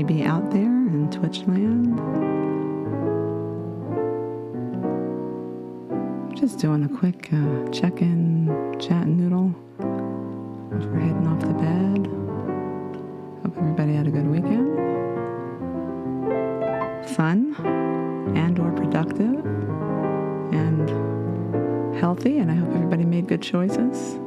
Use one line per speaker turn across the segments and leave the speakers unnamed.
be out there in Twitch land. Just doing a quick check-in, chat and noodle before heading off to bed. Hope everybody had a good weekend. Fun and or productive and healthy, and I hope everybody made good choices.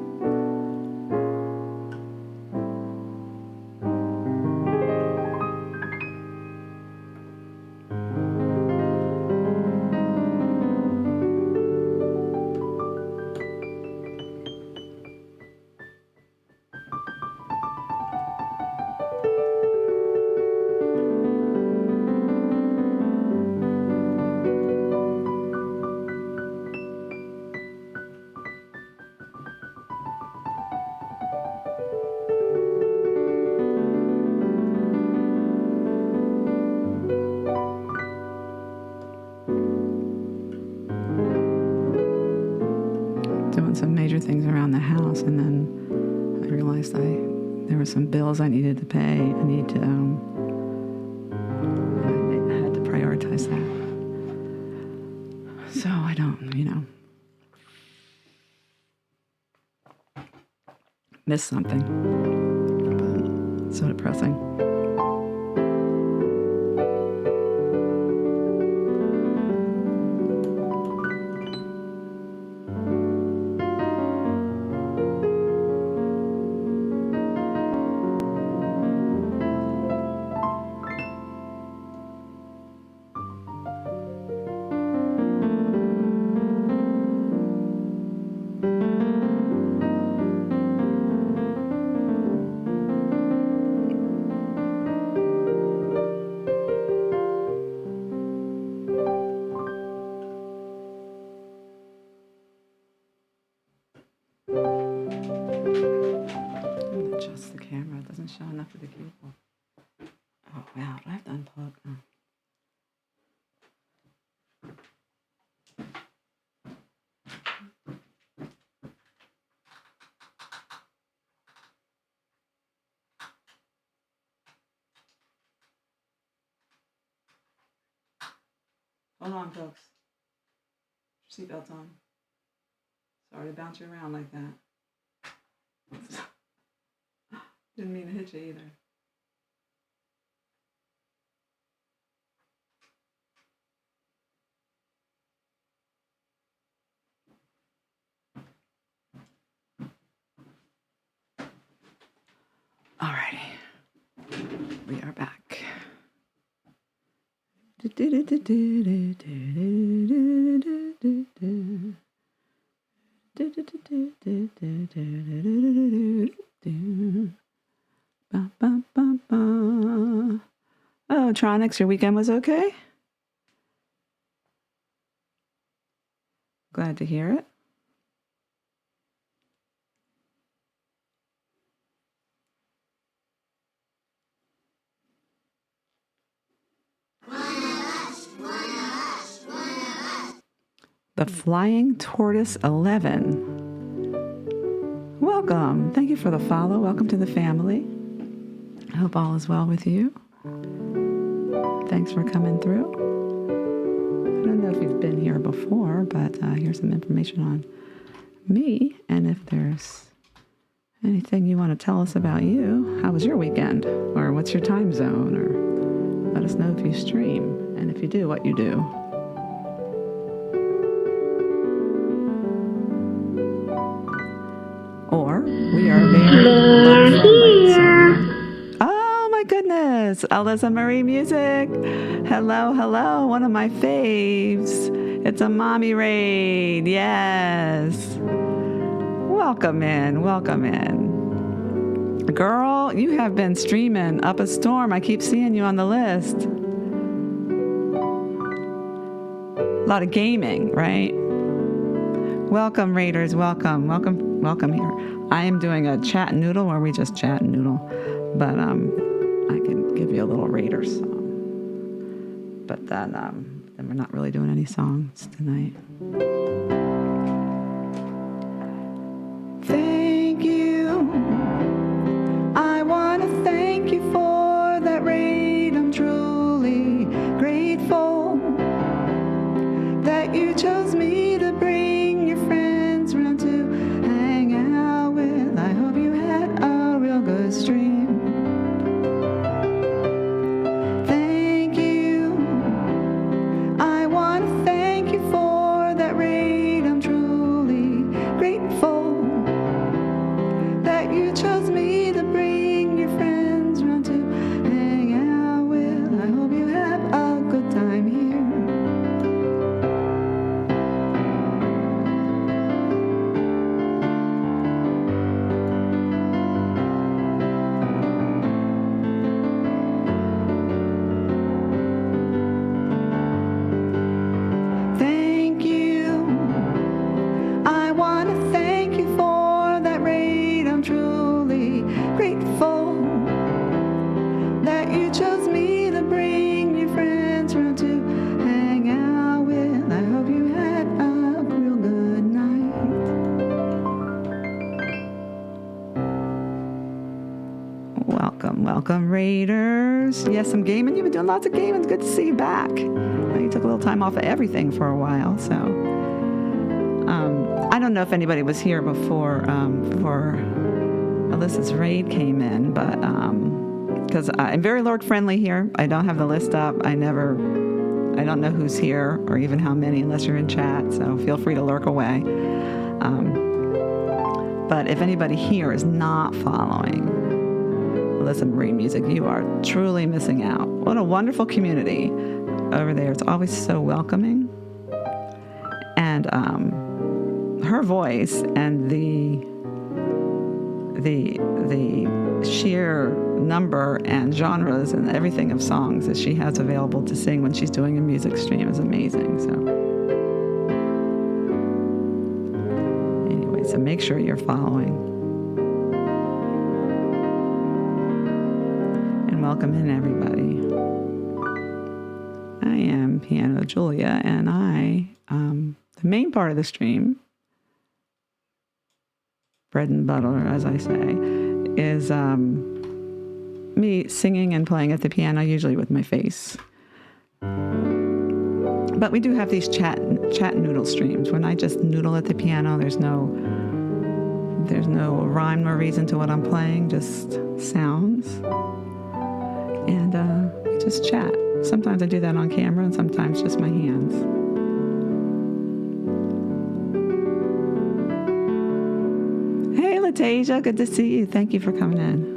Doing some major things around the house, and then I realized there were some bills I needed to pay. I had to prioritize that. So I don't, miss something. But it's so depressing. Adjust the camera. It doesn't show enough of the people. Oh, wow. Do I have to unplug? Oh. Hold on, folks. Seatbelts on. Sorry to bounce you around like that. Didn't mean to hit you either. Alrighty. We are back. Oh, Tronics, your weekend was okay? Glad to hear it. The Flying Tortoise 11. Welcome. Thank you for the follow. Welcome to the family. I hope all is well with you. Thanks for coming through. I don't know if you've been here before, but here's some information on me. And if there's anything you want to tell us about you, how was your weekend? Or what's your time zone? Or let us know if you stream. And if you do, what you do. Or we are very friendly. Oh my goodness, Alyssa Marie Music. Hello, hello, one of my faves. It's a mommy raid, yes. Welcome in, welcome in. Girl, you have been streaming up a storm. I keep seeing you on the list. A lot of gaming, right? Welcome, Raiders. Welcome here. I am doing a chat and noodle where we just chat and noodle, but I can give you a little Raider song. But then we're not really doing any songs tonight. Thank you. I want to thank you for that raid Welcome, Raiders. Yes, some gaming. You've been doing lots of gaming. Good to see you back. You took a little time off of everything for a while, so. I don't know if anybody was here before Alyssa's raid came in, but because I'm very Lord friendly here. I don't have the list up. I don't know who's here or even how many unless you're in chat, so feel free to lurk away. But if anybody here is not following Alyssa Marie Music, you are truly missing out. What a wonderful community over there. It's always so welcoming. And her voice and the sheer number and genres and everything of songs that she has available to sing when she's doing a music stream is amazing. So anyway, so make sure you're following. And welcome in, everybody. I am Piano Julia, and the main part of the stream, bread and butter, as I say, is me singing and playing at the piano, usually with my face. But we do have these chat noodle streams. When I just noodle at the piano, there's no rhyme nor reason to what I'm playing, just sounds. And we just chat. Sometimes I do that on camera, and sometimes just my hands. Hey, Latasia, good to see you. Thank you for coming in.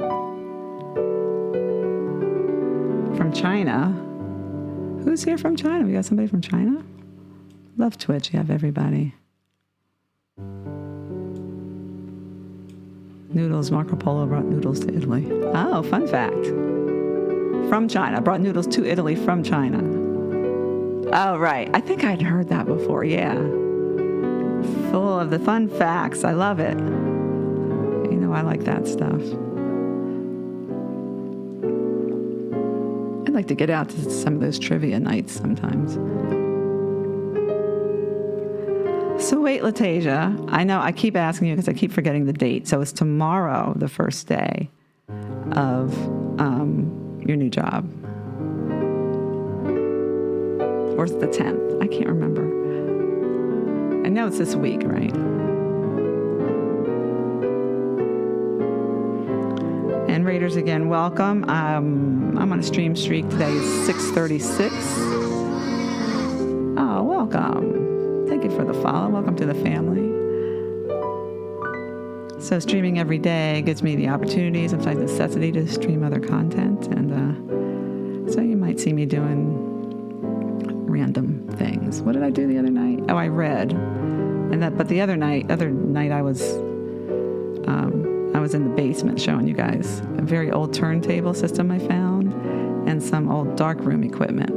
From China. Who's here from China? We got somebody from China? Love Twitch. You have everybody. Noodles. Marco Polo brought noodles to Italy. Oh, fun fact. From China. Brought noodles to Italy from China. Oh, right. I think I'd heard that before. Yeah. Full of the fun facts. I love it. You know, I like that stuff. I'd like to get out to some of those trivia nights sometimes. So wait, Latasia, I know I keep asking you because I keep forgetting the date. So it's tomorrow, the first day of your new job. Or it's the 10th. I can't remember. I know it's this week, right? And Raiders, again, welcome. I'm on a stream streak. Today is 6:36. Oh, welcome. Thank you for the follow. Welcome to the family. So streaming every day gives me the opportunity, sometimes necessity, to stream other content. And so you might see me doing random things. What did I do the other night? Oh, I read. But the other night I was in the basement showing you guys a very old turntable system I found and some old darkroom equipment.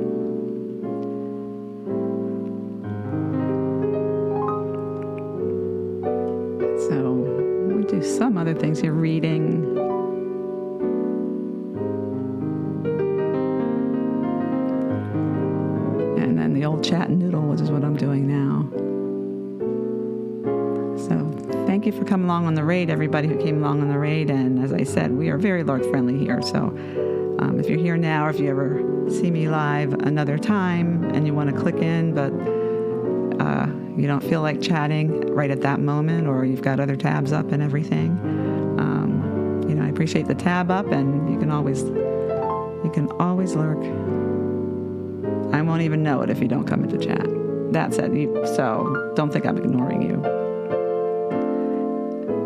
So we do some other things here, reading. And then the old chat and noodle, which is what I'm doing now. So thank you for coming along on the raid, everybody who came along on the raid. And as I said, we are very Lord friendly here. So if you're here now, or if you ever see me live another time and you want to click in, but you don't feel like chatting right at that moment, or you've got other tabs up and everything, I appreciate the tab up, and you can always lurk. I won't even know it if you don't come into chat. That said, so don't think I'm ignoring you.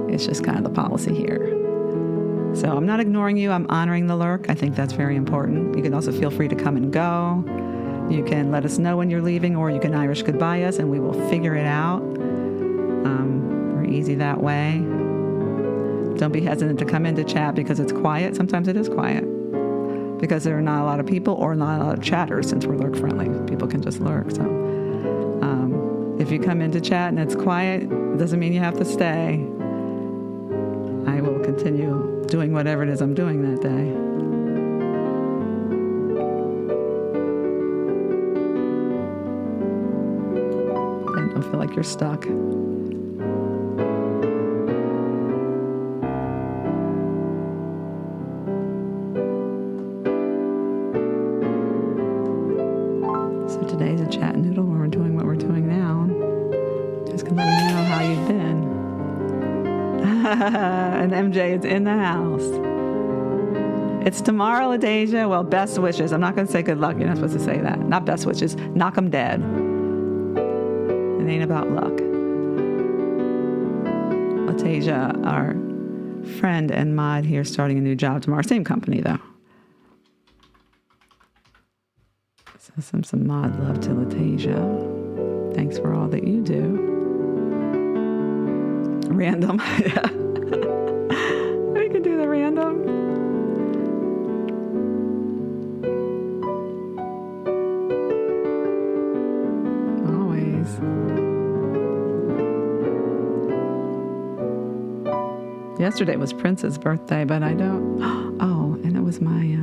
It's just kind of the policy here. So I'm not ignoring you. I'm honoring the lurk. I think that's very important. You can also feel free to come and go. You can let us know when you're leaving, or you can Irish goodbye us, and we will figure it out. We're easy that way. Don't be hesitant to come into chat because it's quiet. Sometimes it is quiet because there are not a lot of people or not a lot of chatters, since we're lurk friendly. People can just lurk. So if you come into chat and it's quiet, it doesn't mean you have to stay. I will continue doing whatever it is I'm doing that day. And don't feel like you're stuck. Noodle, when we're doing what we're doing now. Just gonna let me know how you've been. And MJ is in the house. It's tomorrow, Ladasia. Well, best wishes. I'm not going to say good luck. You're not supposed to say that. Not best wishes. Knock 'em dead. It ain't about luck. Ladasia, our friend and mod here, starting a new job tomorrow. Same company, though. So some mod love to Ladasia. Thanks for all that you do. Random. Yeah. We could do the random. Always. Yesterday was Prince's birthday, but I don't... Oh, and it was my...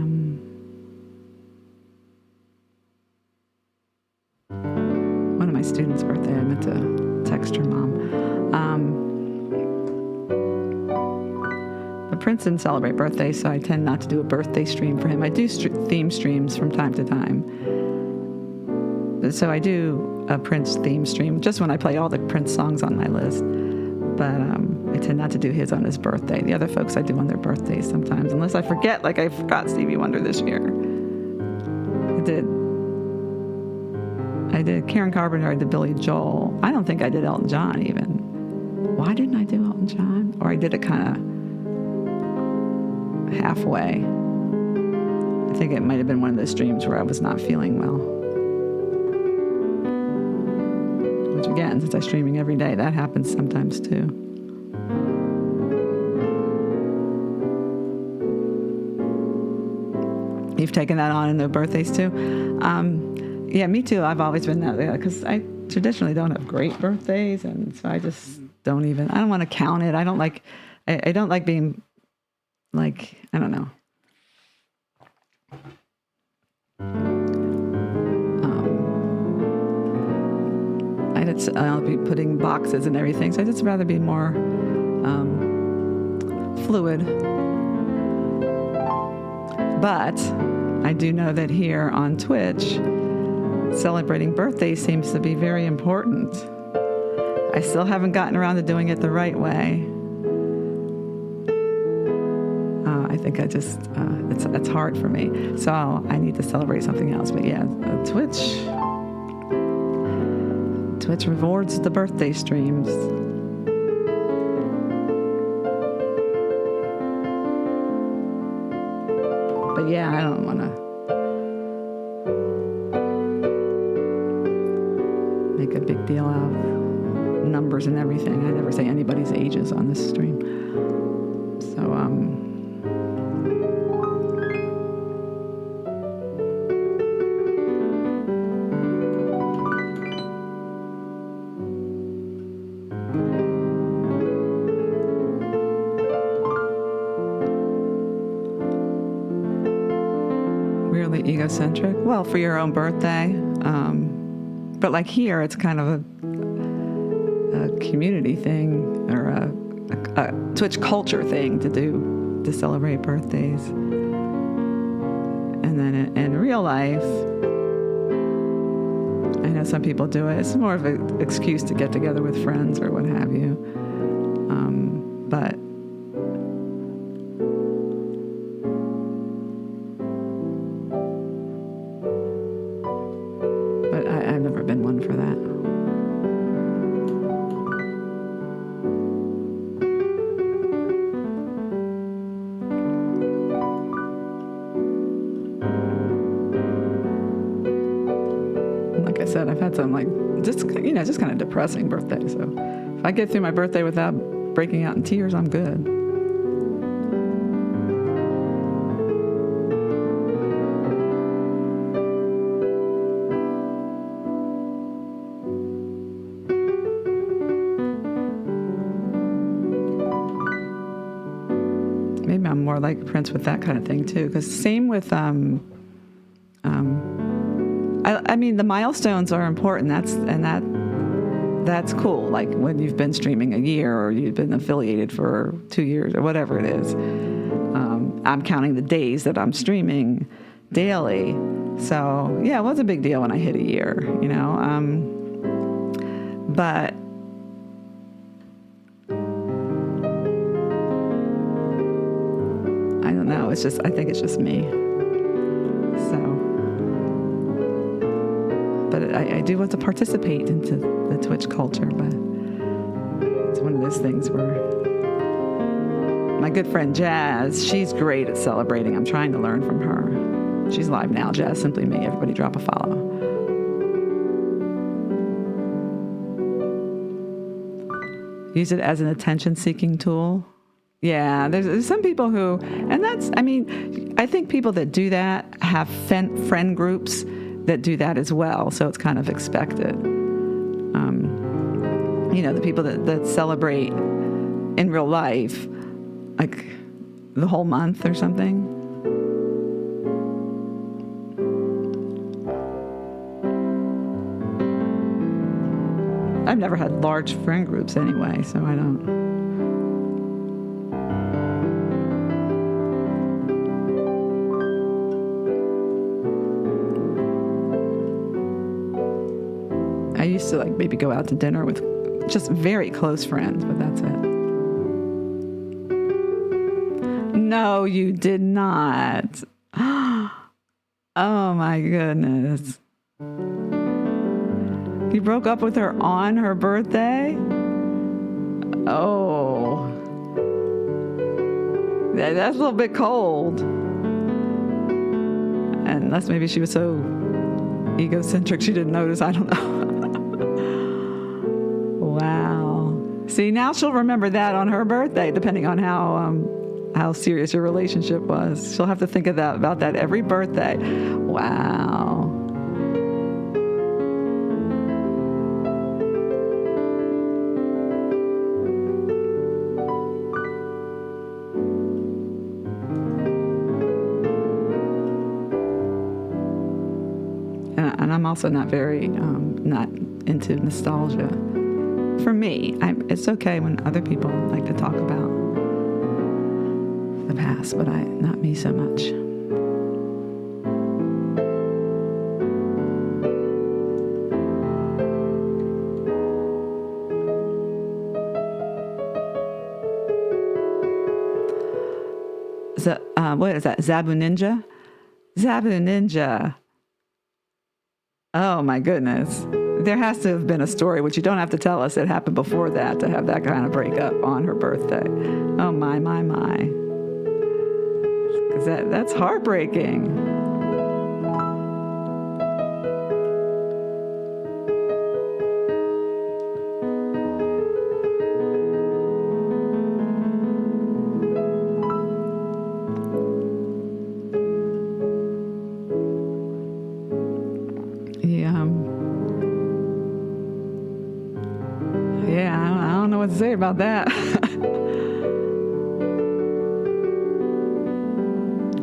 one of my students' birthday. I meant to text her mom. But Prince didn't celebrate birthdays, so I tend not to do a birthday stream for him. I do theme streams from time to time. So I do a Prince theme stream just when I play all the Prince songs on my list. But I tend not to do his on his birthday. The other folks I do on their birthdays sometimes, unless I forget, like I forgot Stevie Wonder this year. I did Karen Carpenter, I did Billy Joel. I don't think I did Elton John even. Why didn't I do Elton John? Or I did it kind of halfway. I think it might have been one of those streams where I was not feeling well. Which again, since I'm streaming every day, that happens sometimes too. You've taken that on in the birthdays too? Yeah, me too. I've always been that way because I traditionally don't have great birthdays, and so I just don't even. I don't want to count it. I don't like being like, I don't know. I'll be putting boxes and everything, so I'd just rather be more fluid. But I do know that here on Twitch, celebrating birthdays seems to be very important. I still haven't gotten around to doing it the right way. I think I just, it's hard for me. So I need to celebrate something else. But yeah, Twitch rewards the birthday streams. But yeah, I don't want to make a big deal out of numbers and everything. I never say anybody's ages on this stream. So, really egocentric. Well, for your own birthday. But like here, it's kind of a community thing or a Twitch culture thing to celebrate birthdays. And then in real life, I know some people do it. It's more of an excuse to get together with friends or what have you. But I've never been one for that. Like I said, I've had some just kind of depressing birthdays. So if I get through my birthday without breaking out in tears, I'm good. Maybe I'm more like Prince with that kind of thing too. Because same with I mean, the milestones are important. That's cool. Like when you've been streaming a year or you've been affiliated for 2 years or whatever it is. I'm counting the days that I'm streaming daily. So, yeah, it was a big deal when I hit a year, but I don't know. I think it's just me. So, but I do want to participate into the Twitch culture, but it's one of those things where my good friend Jazz, she's great at celebrating. I'm trying to learn from her. She's live now. Jazz Simply Me. Everybody drop a follow. Use it as an attention-seeking tool. Yeah, there's some people who, and I think people that do that have friend groups that do that as well. So it's kind of expected. The people that celebrate in real life, like the whole month or something. I've never had large friend groups anyway, so I don't. I used to maybe go out to dinner with just very close friends, but that's it. No, you did not. Oh my goodness. You broke up with her on her birthday? Oh. That's a little bit cold. Unless maybe she was so egocentric she didn't notice. I don't know. Wow. See, now she'll remember that on her birthday, depending on how serious your relationship was. She'll have to think about that every birthday. Wow. And I'm also not not into nostalgia. For me, it's okay when other people like to talk about the past, but not me so much. What is that? Zabu Ninja? Zabu Ninja. Oh my goodness. There has to have been a story, which you don't have to tell us, that happened before that to have that kind of breakup on her birthday. Oh my. Because that's heartbreaking. I don't know what to say about that.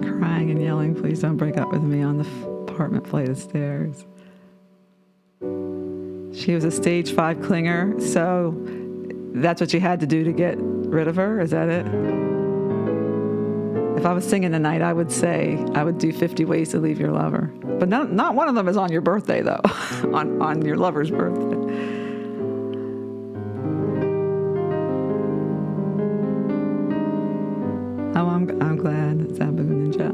Crying and yelling, please don't break up with me on the apartment flight of stairs. She was a stage 5 clinger, so that's what you had to do to get rid of her? Is that it? If I was singing tonight, I would say I would do 50 ways to leave your lover. But not one of them is on your birthday, though, on your lover's birthday. Oh, I'm glad it's Abu Ninja.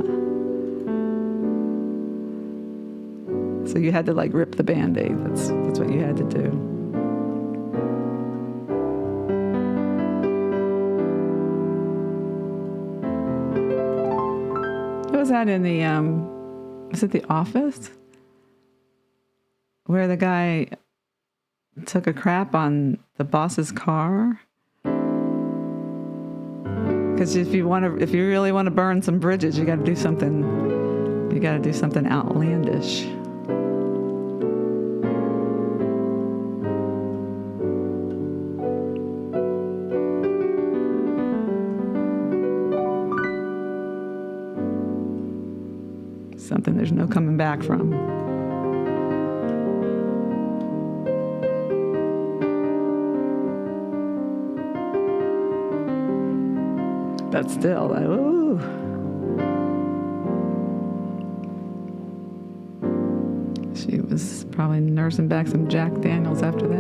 So you had to rip the Band-Aid. That's what you had to do. What was that in the was it The Office? Where the guy took a crap on the boss's car? Because if you really want to burn some bridges, you got to do something. You got to do something outlandish. Something there's no coming back from. But still, ooh. probably nursing back some Jack Daniels after that.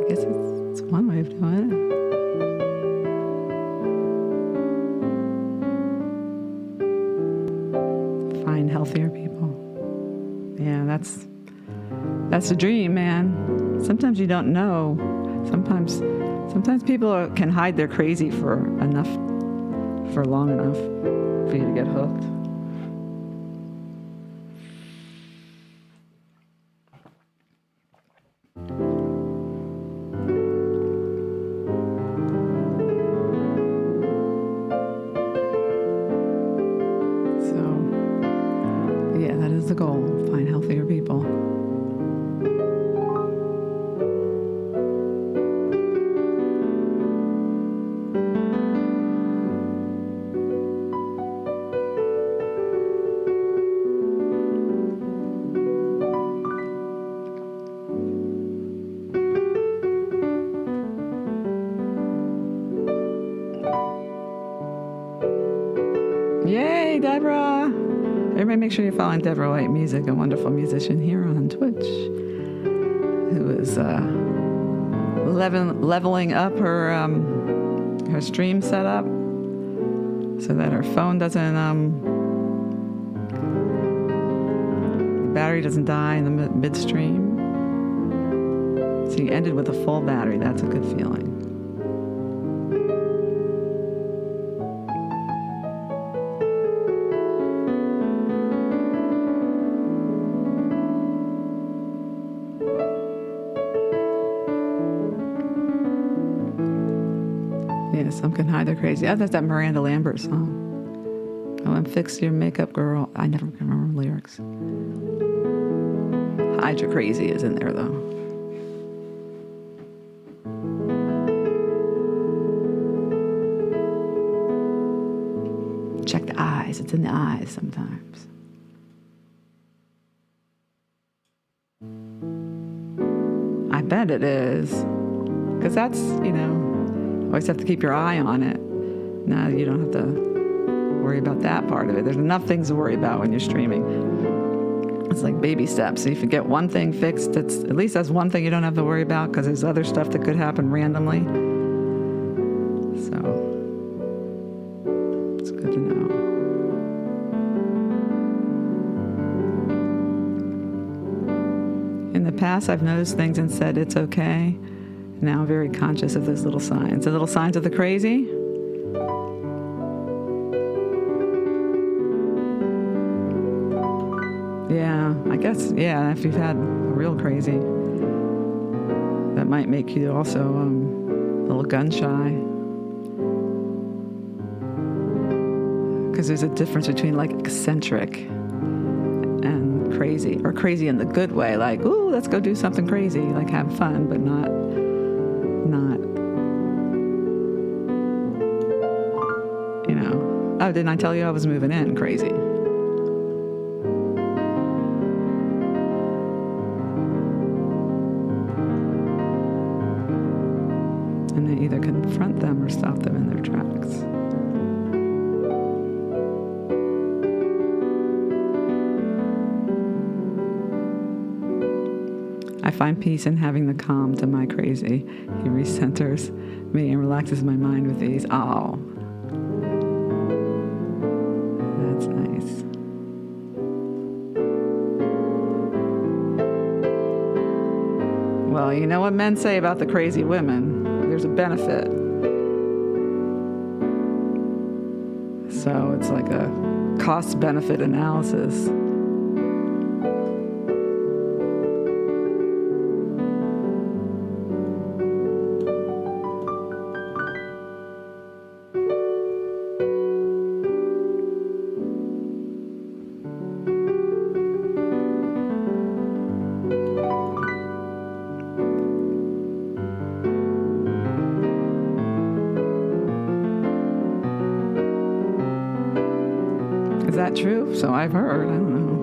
I guess it's one way of doing it. Find healthier people. Yeah, that's the dream, man. Sometimes you don't know. Sometimes people can hide their crazy for long enough for you to get hooked. The goal, find healthier people. Yay, Deborah! Everybody make sure you're following Deborah White Music, a wonderful musician here on Twitch, who is leveling up her stream setup so that her phone doesn't, the battery doesn't die in the midstream. So you ended with a full battery. That's a good feeling. Yeah, some can hide their crazy. Oh, that's that Miranda Lambert song. Oh, and fix your makeup, girl. I never can remember lyrics. Hide your crazy is in there, though. Check the eyes. It's in the eyes sometimes. I bet it is. Because that's, always have to keep your eye on it. Now you don't have to worry about that part of it. There's enough things to worry about when you're streaming. It's like baby steps. So if you get one thing fixed, at least that's one thing you don't have to worry about, because there's other stuff that could happen randomly. So it's good to know. In the past, I've noticed things and said it's okay. Now I'm very conscious of those little signs. The little signs of the crazy. Yeah, I guess, if you've had a real crazy, that might make you also a little gun shy. Because there's a difference between like eccentric and crazy, or crazy in the good way, like, ooh, let's go do something crazy, like have fun, but not, oh, didn't I tell you I was moving in crazy? And they either confront them or stop them in their tracks. I find peace in having the calm to my crazy. He recenters me and relaxes my mind with ease. Oh, that's nice. Well, you know what men say about the crazy women? There's a benefit. So it's like a cost-benefit analysis. not true, so I've heard. I don't know.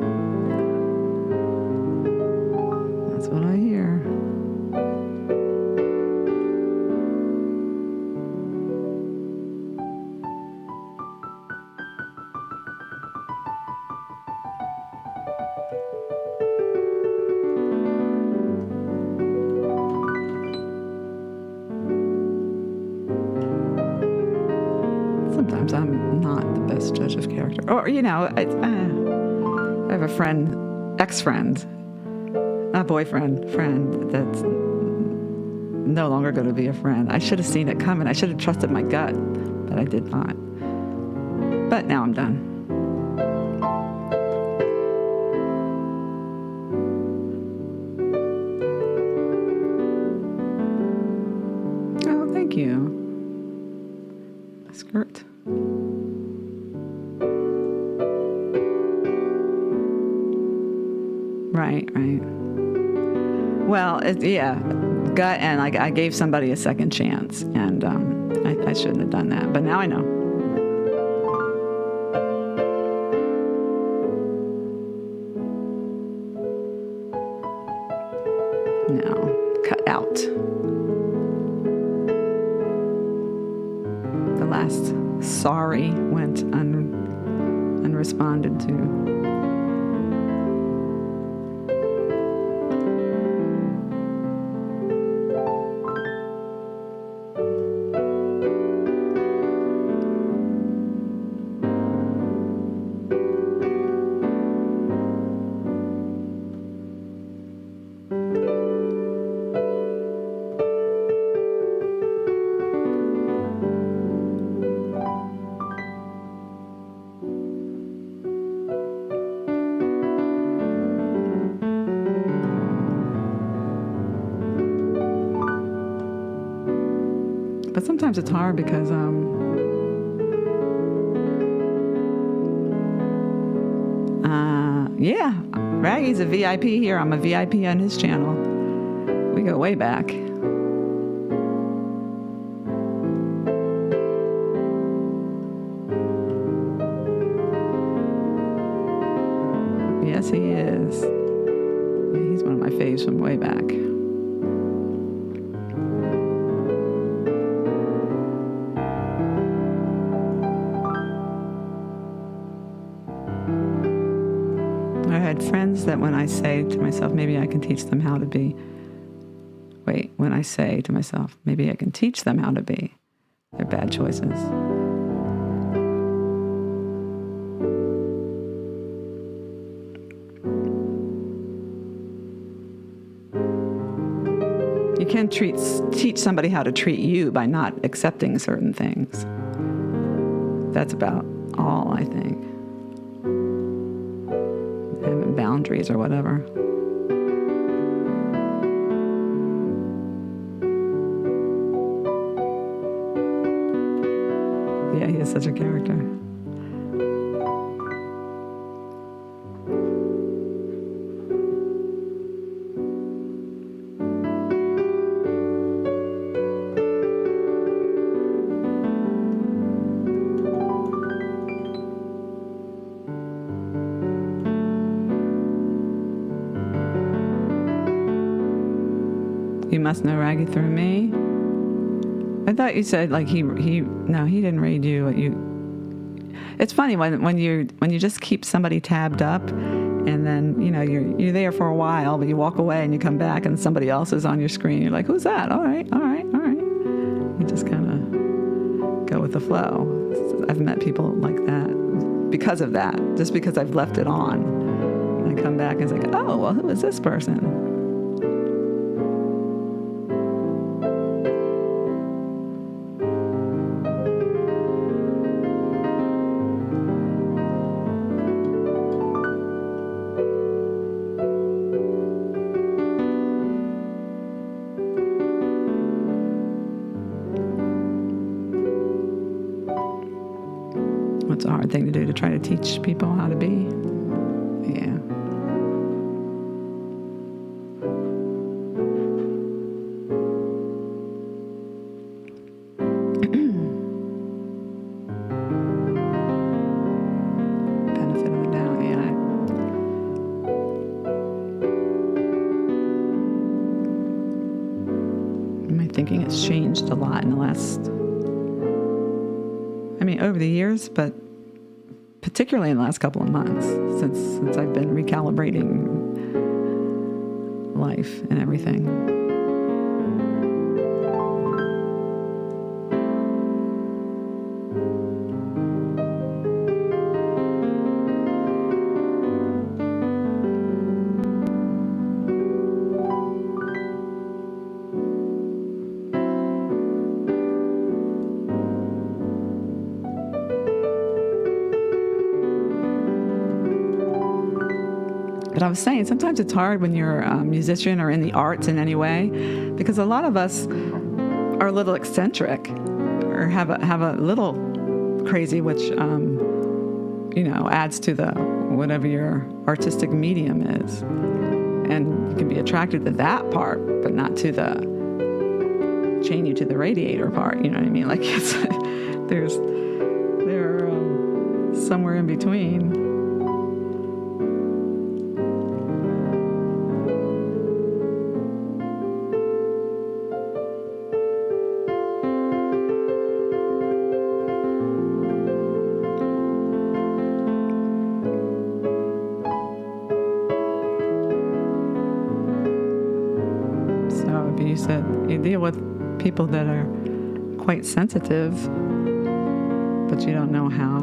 That's what I hear. Sometimes I'm not the best judge of character. Or, I have a friend, ex-friend, a boyfriend, friend that's no longer going to be a friend. I should have seen it coming. I should have trusted my gut, but I did not. But now I'm done. Oh, thank you. A skirt. Right. Well, gut, and I gave somebody a second chance, and I shouldn't have done that, but now I know. No, cut out. The last sorry went unresponded to. But sometimes it's hard because Raggy's a VIP here. I'm a VIP on his channel. We go way back. Yes, he is. Yeah, he's one of my faves from way back. I had friends that when I say to myself, maybe I can teach them how to be. When I say to myself, maybe I can teach them how to be, they're bad choices. You can teach somebody how to treat you by not accepting certain things. That's about all, I think. Having boundaries or whatever. Yeah, he is such a character. You must know Raggy through me. I thought you said like he didn't raid you. It's funny when you just keep somebody tabbed up, and then you're there for a while, but you walk away and you come back and somebody else is on your screen. You're like, who's that? All right. You just kind of go with the flow. I've met people like that because of that. Just because I've left it on, and I come back and it's like, oh well, who is this person? It's a hard thing to do, to try to teach people how to be. Yeah. Benefit thinking has changed a lot in the last, over the years, but particularly in the last couple of months, since I've been recalibrating life and everything. But I was saying, sometimes it's hard when you're a musician or in the arts in any way, because a lot of us are a little eccentric or have a little crazy, which, adds to the whatever your artistic medium is. And you can be attracted to that part, but not to the chain you to the radiator part. You know what I mean? Like they're somewhere in between. You said you deal with people that are quite sensitive, but you don't know how.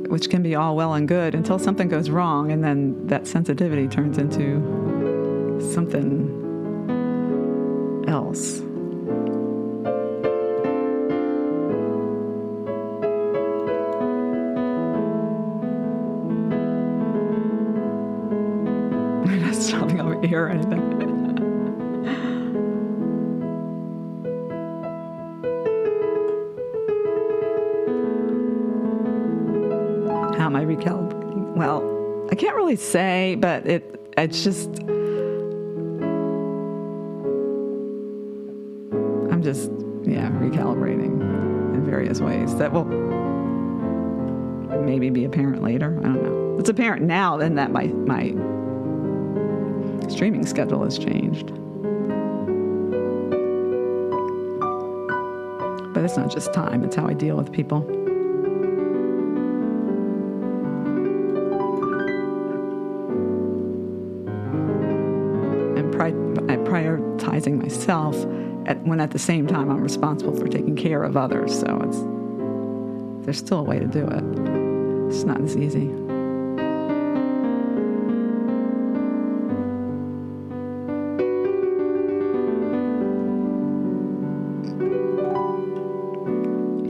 Which can be all well and good until something goes wrong, and then that sensitivity turns into something else. Something over here or anything. How am I recalibrating? Well, I can't really say, but it's just, I'm just, recalibrating in various ways that will maybe be apparent later. I don't know. It's apparent now then that my streaming schedule has changed. But it's not just time, it's how I deal with people. And prioritizing myself when at the same time I'm responsible for taking care of others. So there's still a way to do it. It's not as easy.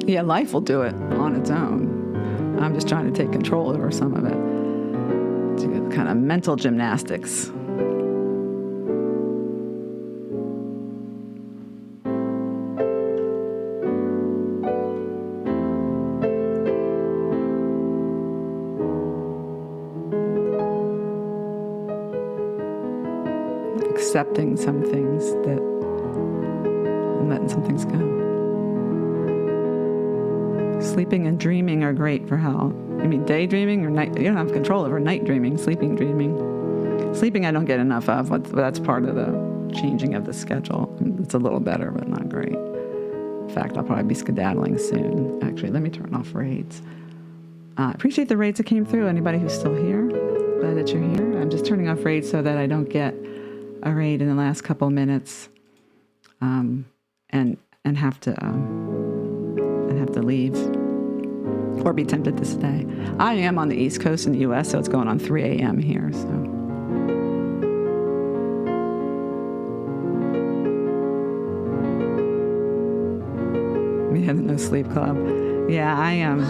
Yeah, life will do it on its own. I'm just trying to take control over some of it. Do kind of mental gymnastics. Accepting some things and letting some things go. Sleeping and dreaming are great for health. Daydreaming or night? You don't have control over night dreaming, sleeping, dreaming. Sleeping I don't get enough of, but that's part of the changing of the schedule. It's a little better, but not great. In fact, I'll probably be skedaddling soon. Actually, let me turn off raids. I appreciate the raids that came through. Anybody who's still here, glad that you're here. I'm just turning off raids so that I don't get a raid in the last couple minutes, and have to leave or be tempted to stay. I am on the East Coast in the U.S., so it's going on 3 a.m. here. So we have the No Sleep Club. Yeah, I am.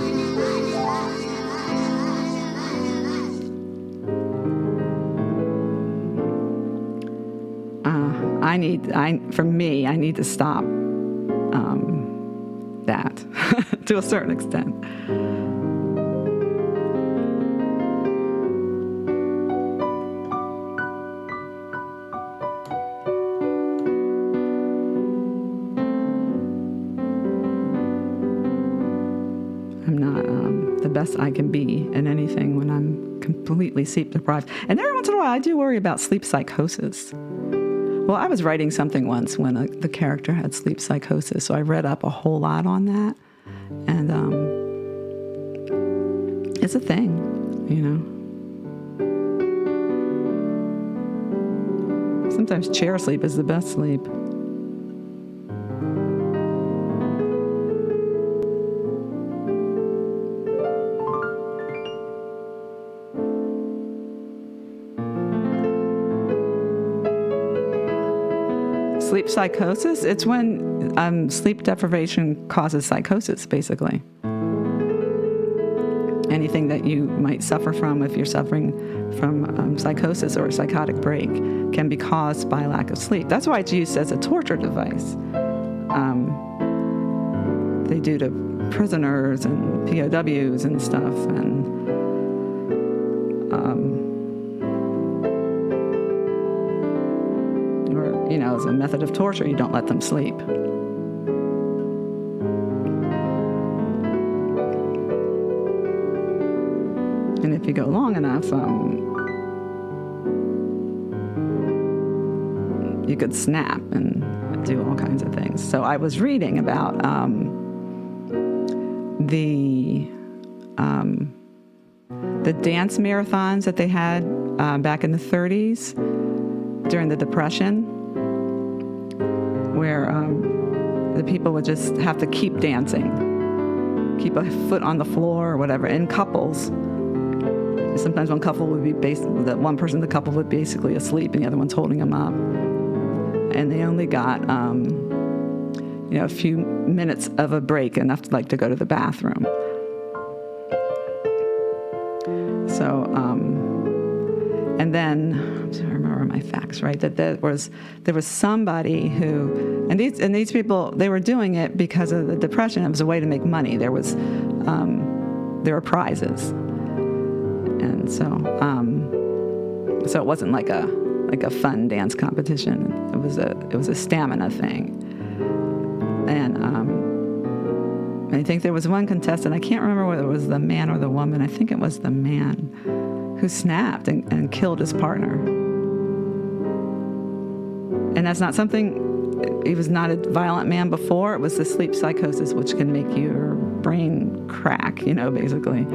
I need to stop that to a certain extent. I'm not the best I can be in anything when I'm completely sleep deprived. And every once in a while, I do worry about sleep psychosis. Well, I was writing something once when the character had sleep psychosis, so I read up a whole lot on that. And it's a thing, you know. Sometimes chair sleep is the best sleep. Sleep psychosis, it's when sleep deprivation causes psychosis, basically. Anything that you might suffer from if you're suffering from psychosis or a psychotic break can be caused by lack of sleep. That's why it's used as a torture device. They do to prisoners and POWs and stuff, and or, you know, as a method of torture, you don't let them sleep. And if you go long enough, you could snap and do all kinds of things. So I was reading about the dance marathons that they had back in the 30s during the Depression, where the people would just have to keep dancing, keep a foot on the floor or whatever, in couples. Sometimes one couple would be one person in the couple would be basically asleep and the other one's holding them up. And they only got, a few minutes of a break, enough to go to the bathroom. So, and then, I'm trying to remember my facts, right? That there was somebody who, and these people, they were doing it because of the Depression. It was a way to make money. There were prizes. And so it wasn't like a fun dance competition. It was a stamina thing. And I think there was one contestant. I can't remember whether it was the man or the woman. I think it was the man who snapped and killed his partner. And that's not something. He was not a violent man before. It was the sleep psychosis, which can make your brain crack. Basically.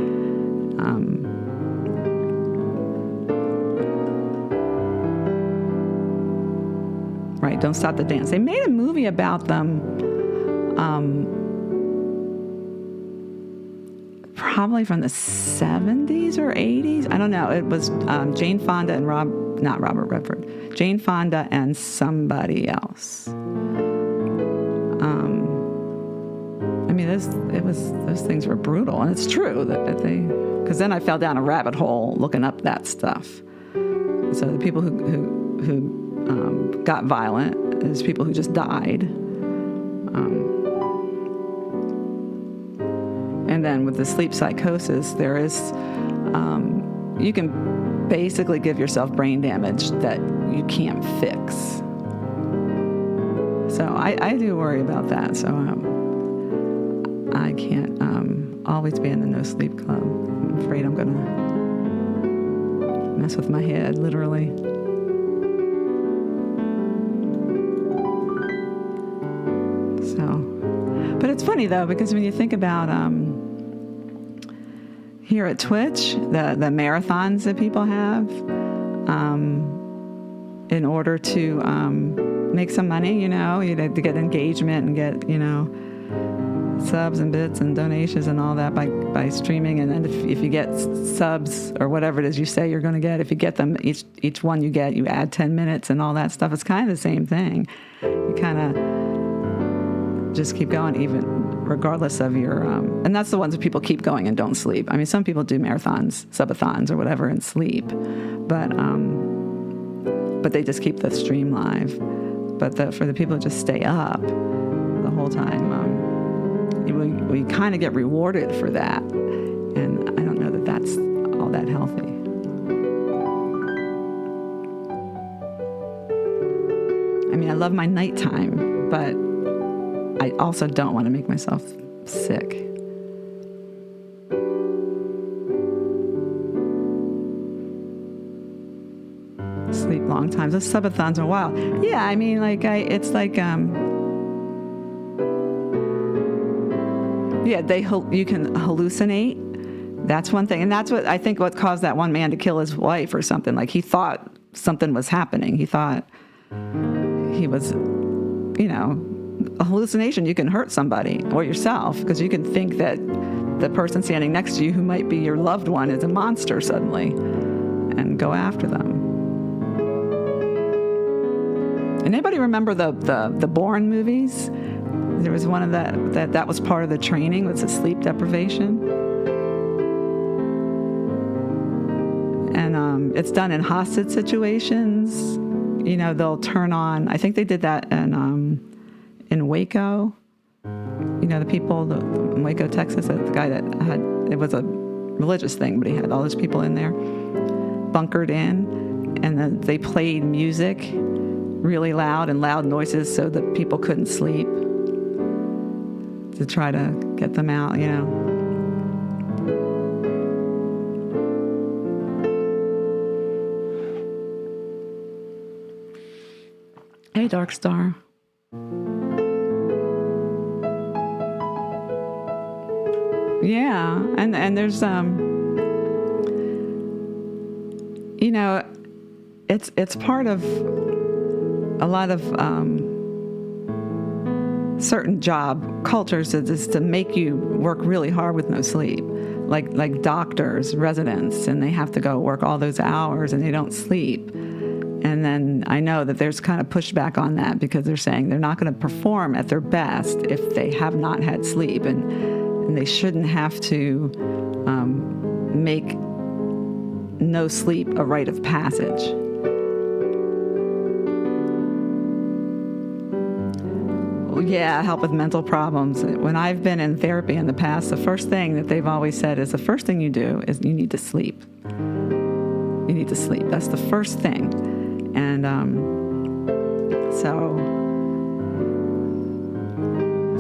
Right, don't stop the dance. They made a movie about them, probably from the 70s or 80s. I don't know. It was Jane Fonda and not Robert Redford. Jane Fonda and somebody else. Those things were brutal, and it's true that they. Because then I fell down a rabbit hole looking up that stuff. So the people who got violent is people who just died. And then with the sleep psychosis, there is, you can basically give yourself brain damage that you can't fix. So I do worry about that. So I can't always be in the no sleep club. I'm afraid I'm going to mess with my head, literally. But it's funny, though, because when you think about here at Twitch, the marathons that people have in order to make some money, to get engagement and get, subs and bits and donations and all that by streaming. And then if you get subs or whatever it is you say you're going to get, if you get them, each one you get, you add 10 minutes and all that stuff. It's kind of the same thing. You kind of just keep going, even regardless of your, and that's the ones that people keep going and don't sleep. I mean, some people do marathons, subathons or whatever and sleep, but they just keep the stream live. But for the people who just stay up the whole time, we kind of get rewarded for that. And I don't know that that's all that healthy. I mean, I love my nighttime, but I also don't want to make myself sick. long time. Those subathons are wild. Yeah, I mean, like, it's like, yeah, you can hallucinate. That's one thing. And that's what I think what caused that one man to kill his wife or something. Like, he thought something was happening. He thought he was, a hallucination. You can hurt somebody or yourself because you can think that the person standing next to you who might be your loved one is a monster suddenly and go after them. And anybody remember the Bourne movies? There was one of that was part of the training, was the sleep deprivation. And it's done in hostage situations. They'll turn on, I think they did that in Waco. The people in Waco, Texas, the guy that it was a religious thing, but he had all those people in there bunkered in, and then they played music really loud and loud noises so that people couldn't sleep to try to get them out, Hey, Dark Star. Yeah, and there's it's part of a lot of certain job cultures is to make you work really hard with no sleep, like doctors, residents, and they have to go work all those hours and they don't sleep. And then I know that there's kind of pushback on that because they're saying they're not going to perform at their best if they have not had sleep, and they shouldn't have to make no sleep a rite of passage. Yeah, help with mental problems. When I've been in therapy in the past, the first thing that they've always said is the first thing you do is you need to sleep. You need to sleep. That's the first thing. And so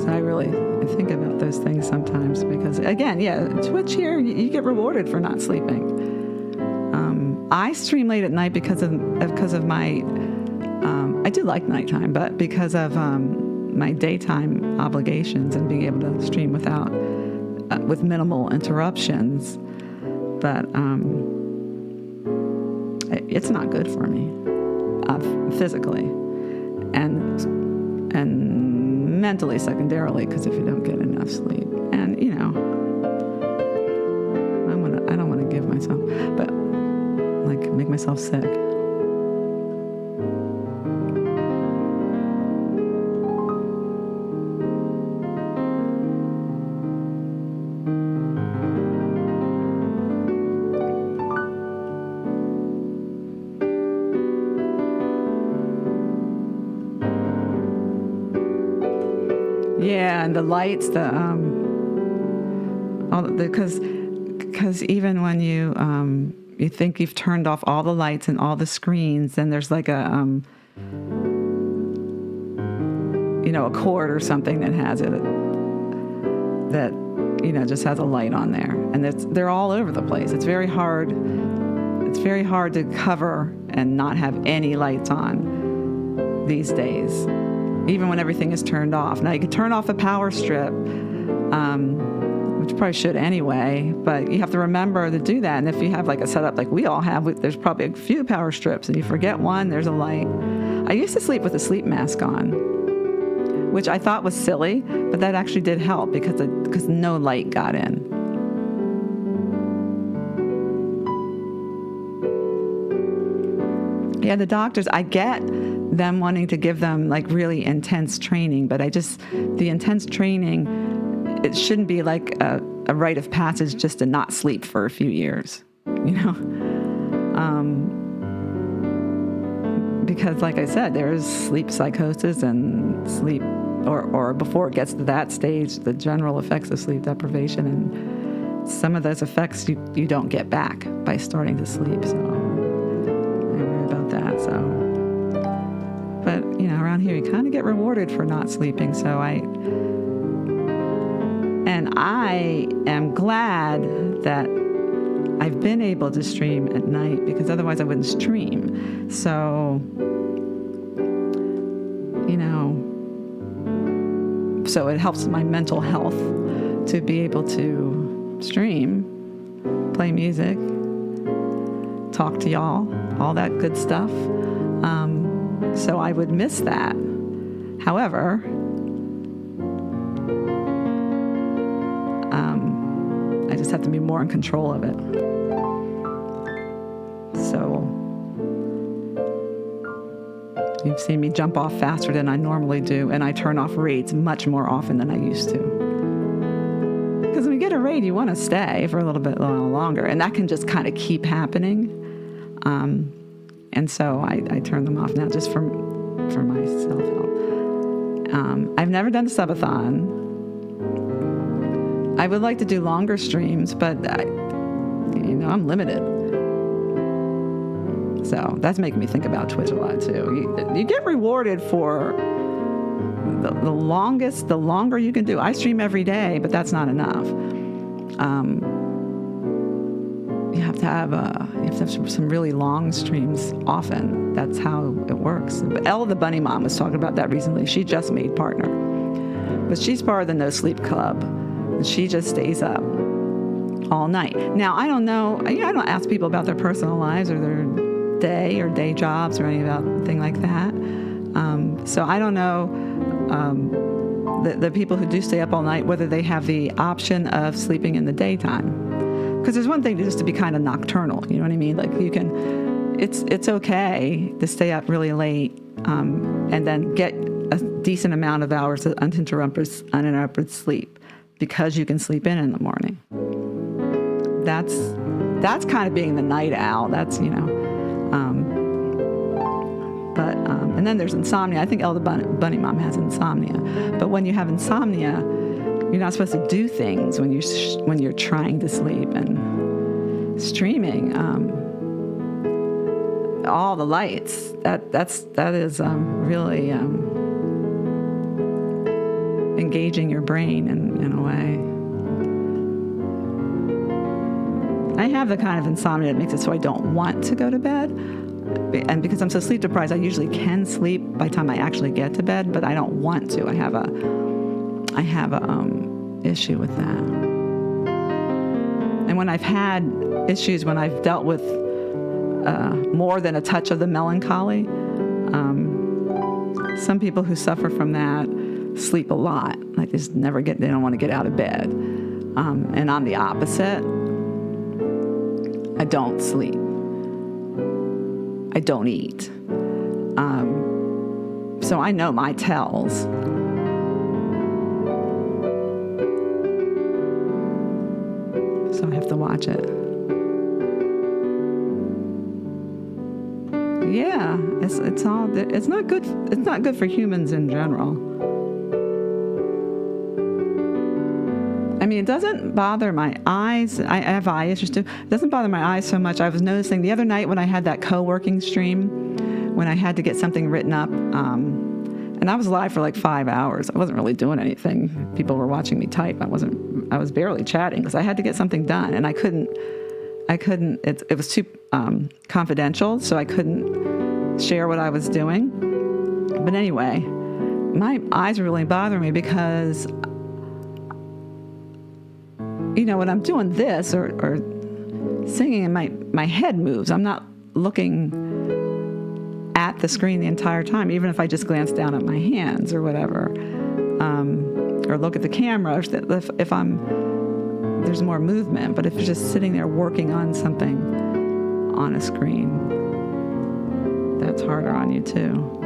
I really think about those things sometimes because, again, yeah, Twitch here, you get rewarded for not sleeping. I stream late at night because of my, I do like nighttime, but because of my daytime obligations and being able to stream with minimal interruptions. But it's not good for me physically and mentally secondarily, because if you don't get enough sleep, and I don't want to give myself, but like make myself sick. Yeah, and the lights, because even when you think you've turned off all the lights and all the screens, then there's like a cord or something that has it that just has a light on there, and they're all over the place. It's very hard. It's very hard to cover and not have any lights on these days, even when everything is turned off. Now, you can turn off a power strip, which you probably should anyway, but you have to remember to do that. And if you have like a setup like we all have, there's probably a few power strips, and you forget one, there's a light. I used to sleep with a sleep mask on, which I thought was silly, but that actually did help because no light got in. Yeah, the doctors, I get them wanting to give them like really intense training, but the intense training, it shouldn't be like a rite of passage just to not sleep for a few years, because like I said, there's sleep psychosis and sleep, or before it gets to that stage, the general effects of sleep deprivation, and some of those effects you don't get back by starting to sleep, so I worry about that, so. But, around here, you kind of get rewarded for not sleeping. So I am glad that I've been able to stream at night because otherwise I wouldn't stream. So, so it helps my mental health to be able to stream, play music, talk to y'all, all that good stuff. So I would miss that. However, I just have to be more in control of it. So you've seen me jump off faster than I normally do, and I turn off raids much more often than I used to. Because when you get a raid, you want to stay for a little bit longer, and that can just kind of keep happening. And so I turn them off now just for my self-help. I've never done a subathon. I would like to do longer streams, but I'm limited. So that's making me think about Twitch a lot too. You get rewarded for the longer you can do. I stream every day, but that's not enough. You have to have some really long streams often. That's how it works. Elle the Bunny Mom was talking about that recently. She just made partner, but she's part of the No Sleep Club, and she just stays up all night. Now I don't know. I don't ask people about their personal lives or their day or day jobs or anything like that. So I don't know the people who do stay up all night whether they have the option of sleeping in the daytime. Because there's one thing just to be kind of nocturnal, you know what I mean? Like you can, it's okay to stay up really late and then get a decent amount of hours of uninterrupted sleep because you can sleep in the morning. That's kind of being the night owl. That's, and then there's insomnia. I think Elle the Bunny Mom has insomnia. But when you have insomnia, you're not supposed to do things when you're trying to sleep. And streaming, all the lights, that is really engaging your brain in a way. I have the kind of insomnia that makes it so I don't want to go to bed. And because I'm so sleep deprived, I usually can sleep by the time I actually get to bed, but I don't want to. I have a issue with that. And when I've had issues, when I've dealt with more than a touch of the melancholy, some people who suffer from that sleep a lot. Like they don't want to get out of bed. And I'm the opposite. I don't sleep. I don't eat. So I know my tells. So I have to watch it. Yeah, it's not good. It's not good for humans in general. I mean, it doesn't bother my eyes. I have eye issues too. It doesn't bother my eyes so much. I was noticing the other night when I had that co-working stream, when I had to get something written up, and I was live for like 5 hours. I wasn't really doing anything. People were watching me type. I was barely chatting because I had to get something done, and I couldn't. It was too confidential, so I couldn't share what I was doing. But anyway, my eyes were really bothering me because, when I'm doing this or singing, and my head moves. I'm not looking at the screen the entire time, even if I just glance down at my hands or whatever, or look at the camera. If there's more movement, but if you're just sitting there working on something on a screen, that's harder on you too.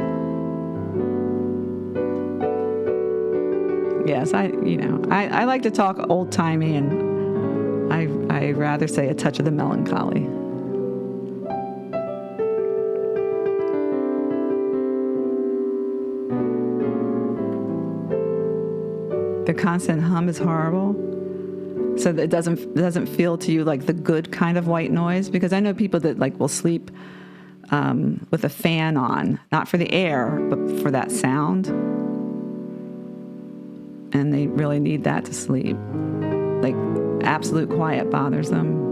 Yes, I like to talk old-timey, and I rather say a touch of the melancholy. The constant hum is horrible. So that it doesn't feel to you like the good kind of white noise, because I know people that will sleep with a fan on, not for the air, but for that sound. And they really need that to sleep. Like absolute quiet bothers them.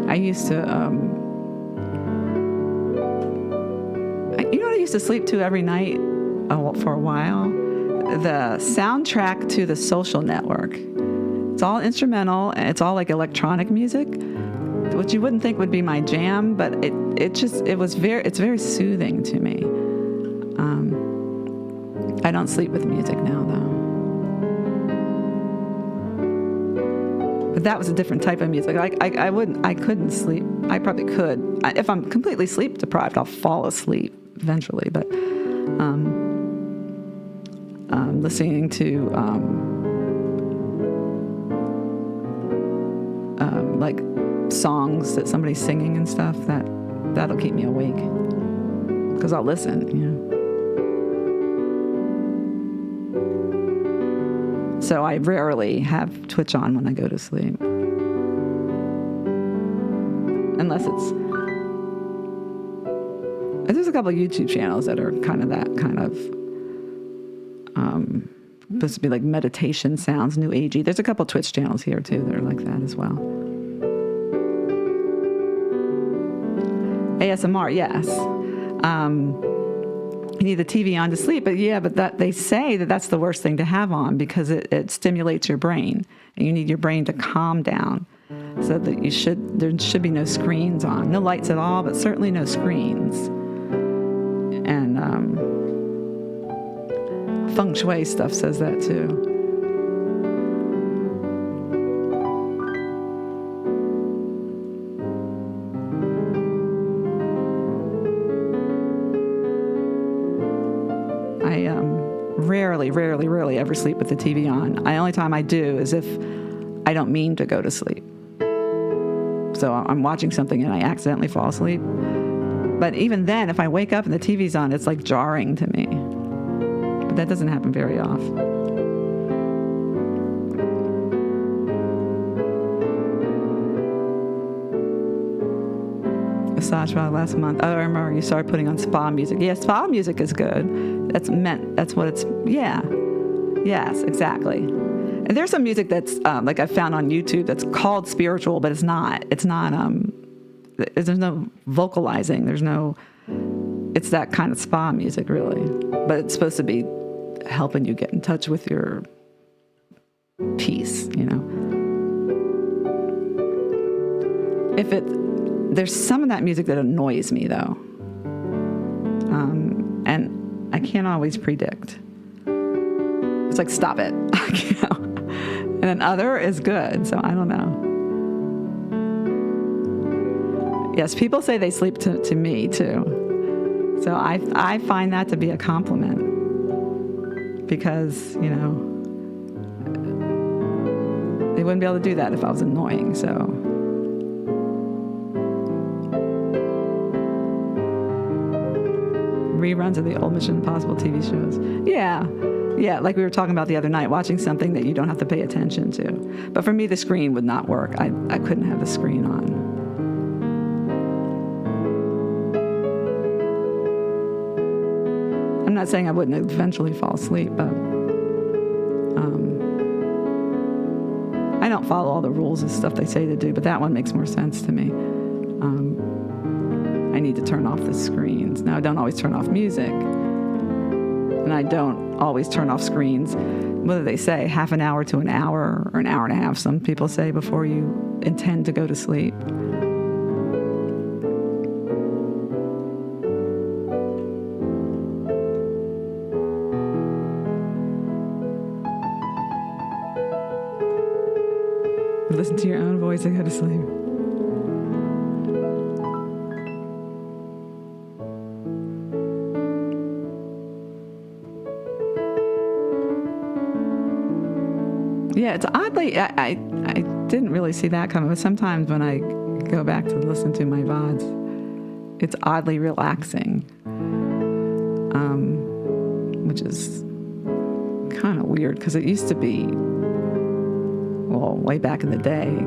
I used to, I used to sleep to every night for a while? The soundtrack to The Social Network. It's all instrumental, and it's all like electronic music, which you wouldn't think would be my jam, but it's very soothing to me. I don't sleep with music now, though. But that was a different type of music. I couldn't sleep. I probably could. If I'm completely sleep deprived, I'll fall asleep eventually. But listening to like songs that somebody's singing and stuff, that'll keep me awake because I'll listen. So I rarely have Twitch on when I go to sleep. Unless there's a couple of YouTube channels that are kind of that kind of, supposed to be like meditation sounds, new agey. There's a couple of Twitch channels here too that are like that as well. ASMR, yes. You need the TV on to sleep, but that they say that's the worst thing to have on because it stimulates your brain, and you need your brain to calm down. So that there should be no screens on, no lights at all, but certainly no screens. And feng shui stuff says that too. Rarely ever sleep with the TV on. The only time I do is if I don't mean to go to sleep. So I'm watching something and I accidentally fall asleep. But even then, if I wake up and the TV's on, it's like jarring to me. But that doesn't happen very often. Massage for last month. Oh, I remember you started putting on spa music. Yeah, spa music is good. That's what it's, yeah. Yes, exactly. And there's some music that's, like I found on YouTube that's called spiritual, but it's not, there's no vocalizing. It's that kind of spa music, really. But it's supposed to be helping you get in touch with your peace, There's some of that music that annoys me, though. And I can't always predict. It's like, stop it. And then other is good, so I don't know. Yes, people say they sleep to me, too. So I find that to be a compliment. Because, they wouldn't be able to do that if I was annoying, so... Reruns of the old Mission Impossible TV shows. Yeah, like we were talking about the other night, watching something that you don't have to pay attention to. But for me, the screen would not work. I couldn't have the screen on. I'm not saying I wouldn't eventually fall asleep, but I don't follow all the rules and stuff they say to do, but that one makes more sense to me. I need to turn off the screens. Now, I don't always turn off music, and I don't always turn off screens. What do they say? Half an hour to an hour or an hour and a half, some people say, before you intend to go to sleep. Listen to your own voice and go to sleep. Yeah, it's oddly, I didn't really see that coming, but sometimes when I go back to listen to my VODs, it's oddly relaxing, which is kind of weird because it used to be, well, way back in the day, I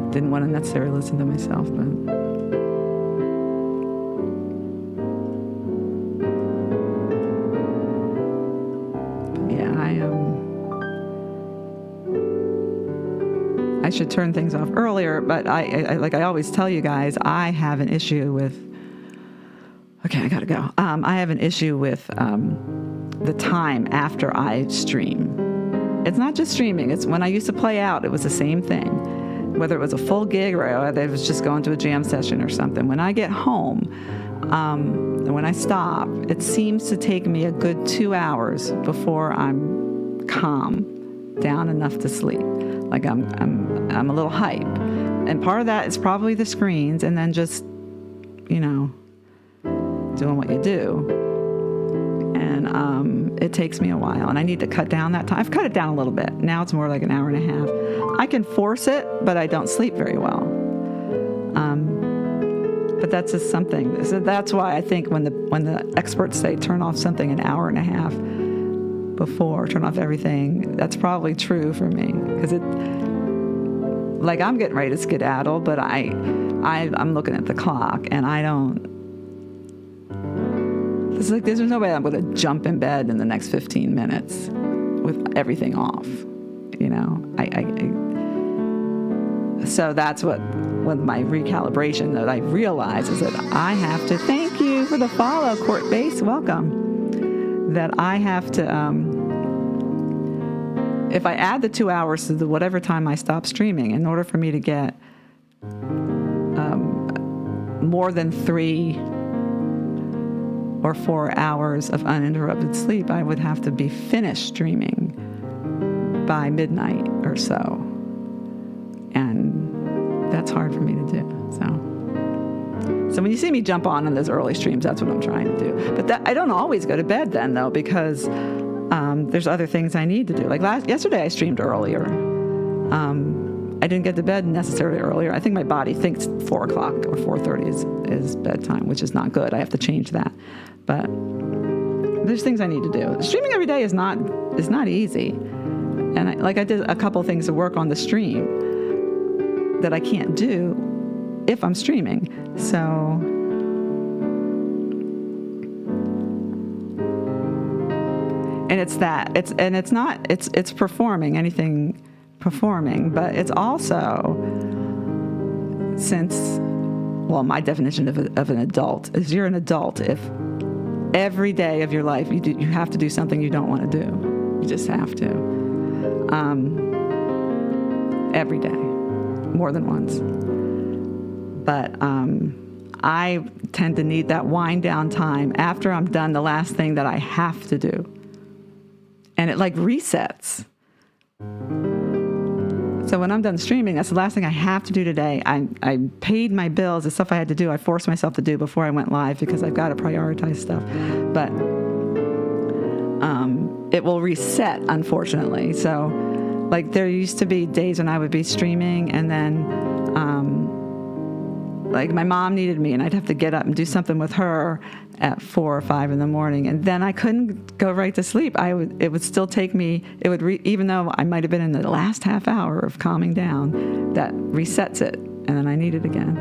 didn't want to necessarily listen to myself, but... I should turn things off earlier, but I like I always tell you guys, I have an issue with. Okay, I gotta go. I have an issue with the time after I stream. It's not just streaming. It's when I used to play out, it was the same thing. Whether it was a full gig or whether it was just going to a jam session or something. When I get home, when I stop, it seems to take me a good 2 hours before I'm calm, down enough to sleep. Like I'm a little hype. And part of that is probably the screens and then just, doing what you do. And it takes me a while, and I need to cut down that time. I've cut it down a little bit. Now it's more like an hour and a half. I can force it, but I don't sleep very well. But that's just something. So that's why I think when the experts say turn off something an hour and a half before, turn off everything, that's probably true for me. Because I'm getting ready to skedaddle, but I'm looking at the clock, and I don't. It's like there's no way I'm going to jump in bed in the next 15 minutes with everything off, So that's what my recalibration that I realize is that I have to. Thank you for the follow, Court Base. Welcome. That I have to. If I add the 2 hours to whatever time I stop streaming, in order for me to get more than 3 or 4 hours of uninterrupted sleep, I would have to be finished streaming by midnight or so. And that's hard for me to do. So when you see me jump on those early streams, that's what I'm trying to do. But I don't always go to bed then, though, because there's other things I need to do. Like yesterday I streamed earlier. I didn't get to bed necessarily earlier. I think my body thinks 4 o'clock or 4:30 is bedtime, which is not good. I have to change that. But there's things I need to do. Streaming every day is not easy. And I did a couple things to work on the stream that I can't do if I'm streaming. So and it's performing, anything performing, but it's also my definition of an adult is you're an adult if every day of your life you have to do something you don't want to do. You just have to. Every day, more than once. But I tend to need that wind down time after I'm done the last thing that I have to do. And it resets. So when I'm done streaming, that's the last thing I have to do today. I paid my bills, the stuff I had to do, I forced myself to do before I went live because I've got to prioritize stuff. But it will reset, unfortunately. So there used to be days when I would be streaming and then my mom needed me and I'd have to get up and do something with her at 4 or 5 in the morning, and then I couldn't go right to sleep. It would still take me. It would even though I might have been in the last half hour of calming down, that resets it, and then I need it again.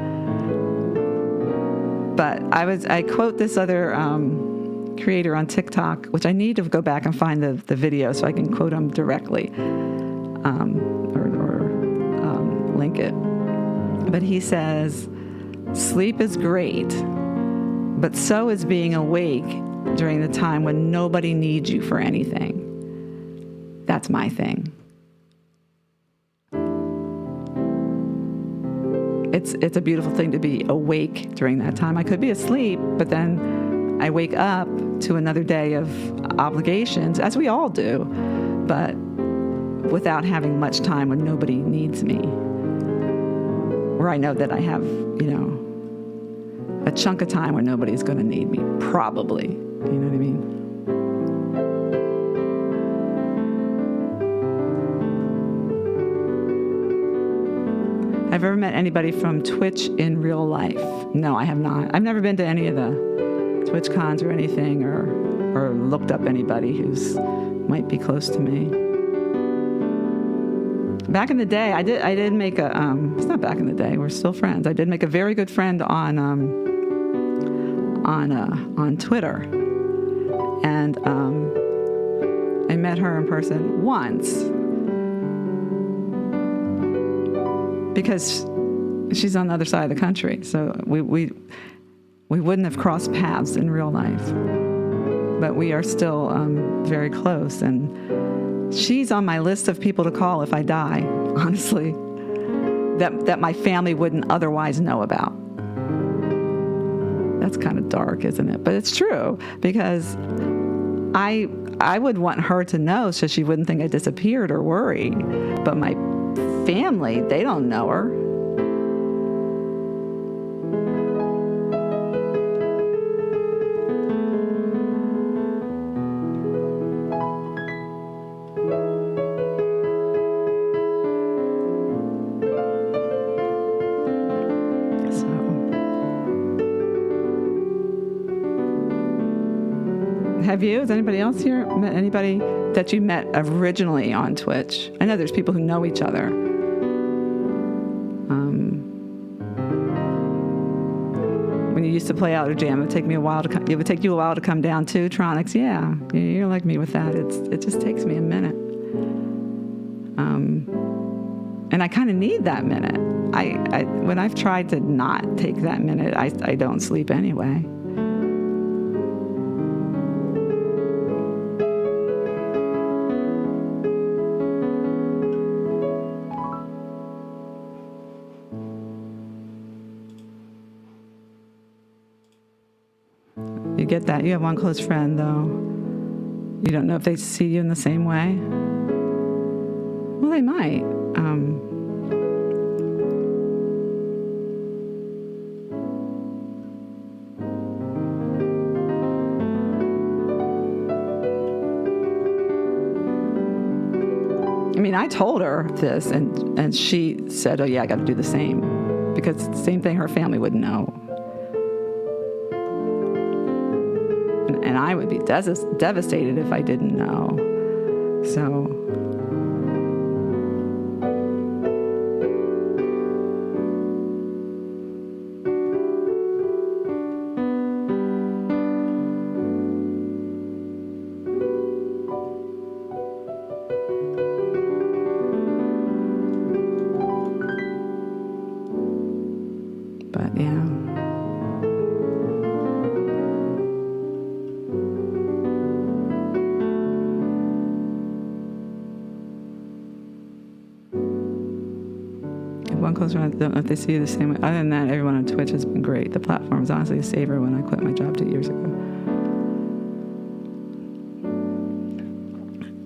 But I quote this other creator on TikTok, which I need to go back and find the video so I can quote him directly, or link it. But he says, "Sleep is great, but so is being awake during the time when nobody needs you for anything." That's my thing. It's a beautiful thing to be awake during that time. I could be asleep, but then I wake up to another day of obligations, as we all do, but without having much time when nobody needs me. Where I know that I have, a chunk of time where nobody's going to need me, probably. You know what I mean? Have I ever met anybody from Twitch in real life? No, I have not. I've never been to any of the Twitch cons or anything, or looked up anybody who's might be close to me. Back in the day, I did make a. It's not back in the day. We're still friends. I did make a very good friend on Twitter, and I met her in person once. because she's on the other side of the country. So we wouldn't have crossed paths in real life. But we are still very close. And she's on my list of people to call if I die, honestly, that my family wouldn't otherwise know about. That's kind of dark, isn't it? But it's true, because I would want her to know so she wouldn't think I disappeared or worry. But my family, they don't know her. Have you? Has anybody else here met anybody that you met originally on Twitch? I know there's people who know each other. When you used to play Outer Jam, it would take me a while to come. It would take you a while to come down too, Tronics. Yeah, you're like me with that. It just takes me a minute. And I kind of need that minute. I when I've tried to not take that minute, I don't sleep anyway. You get that. You have one close friend, though. You don't know if they see you in the same way. Well, they might. I mean, I told her this, and she said, oh, yeah, I got to do the same. Because it's the same thing her family would know. And I would be devastated if I didn't know. So, but yeah. One close friend, I don't know if they see you the same way. Other than that, everyone on Twitch has been great. The platform was honestly a saver when I quit my job 2 years ago.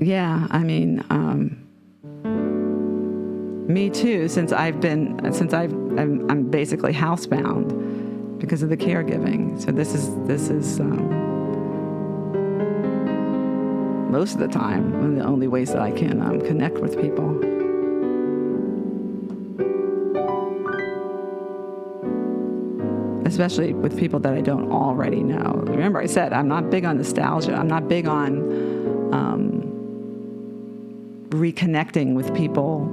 Yeah, I mean, me too. I'm basically housebound because of the caregiving. So this is most of the time one of the only ways that I can connect with people. Especially with people that I don't already know. Remember, I said I'm not big on nostalgia. I'm not big on reconnecting with people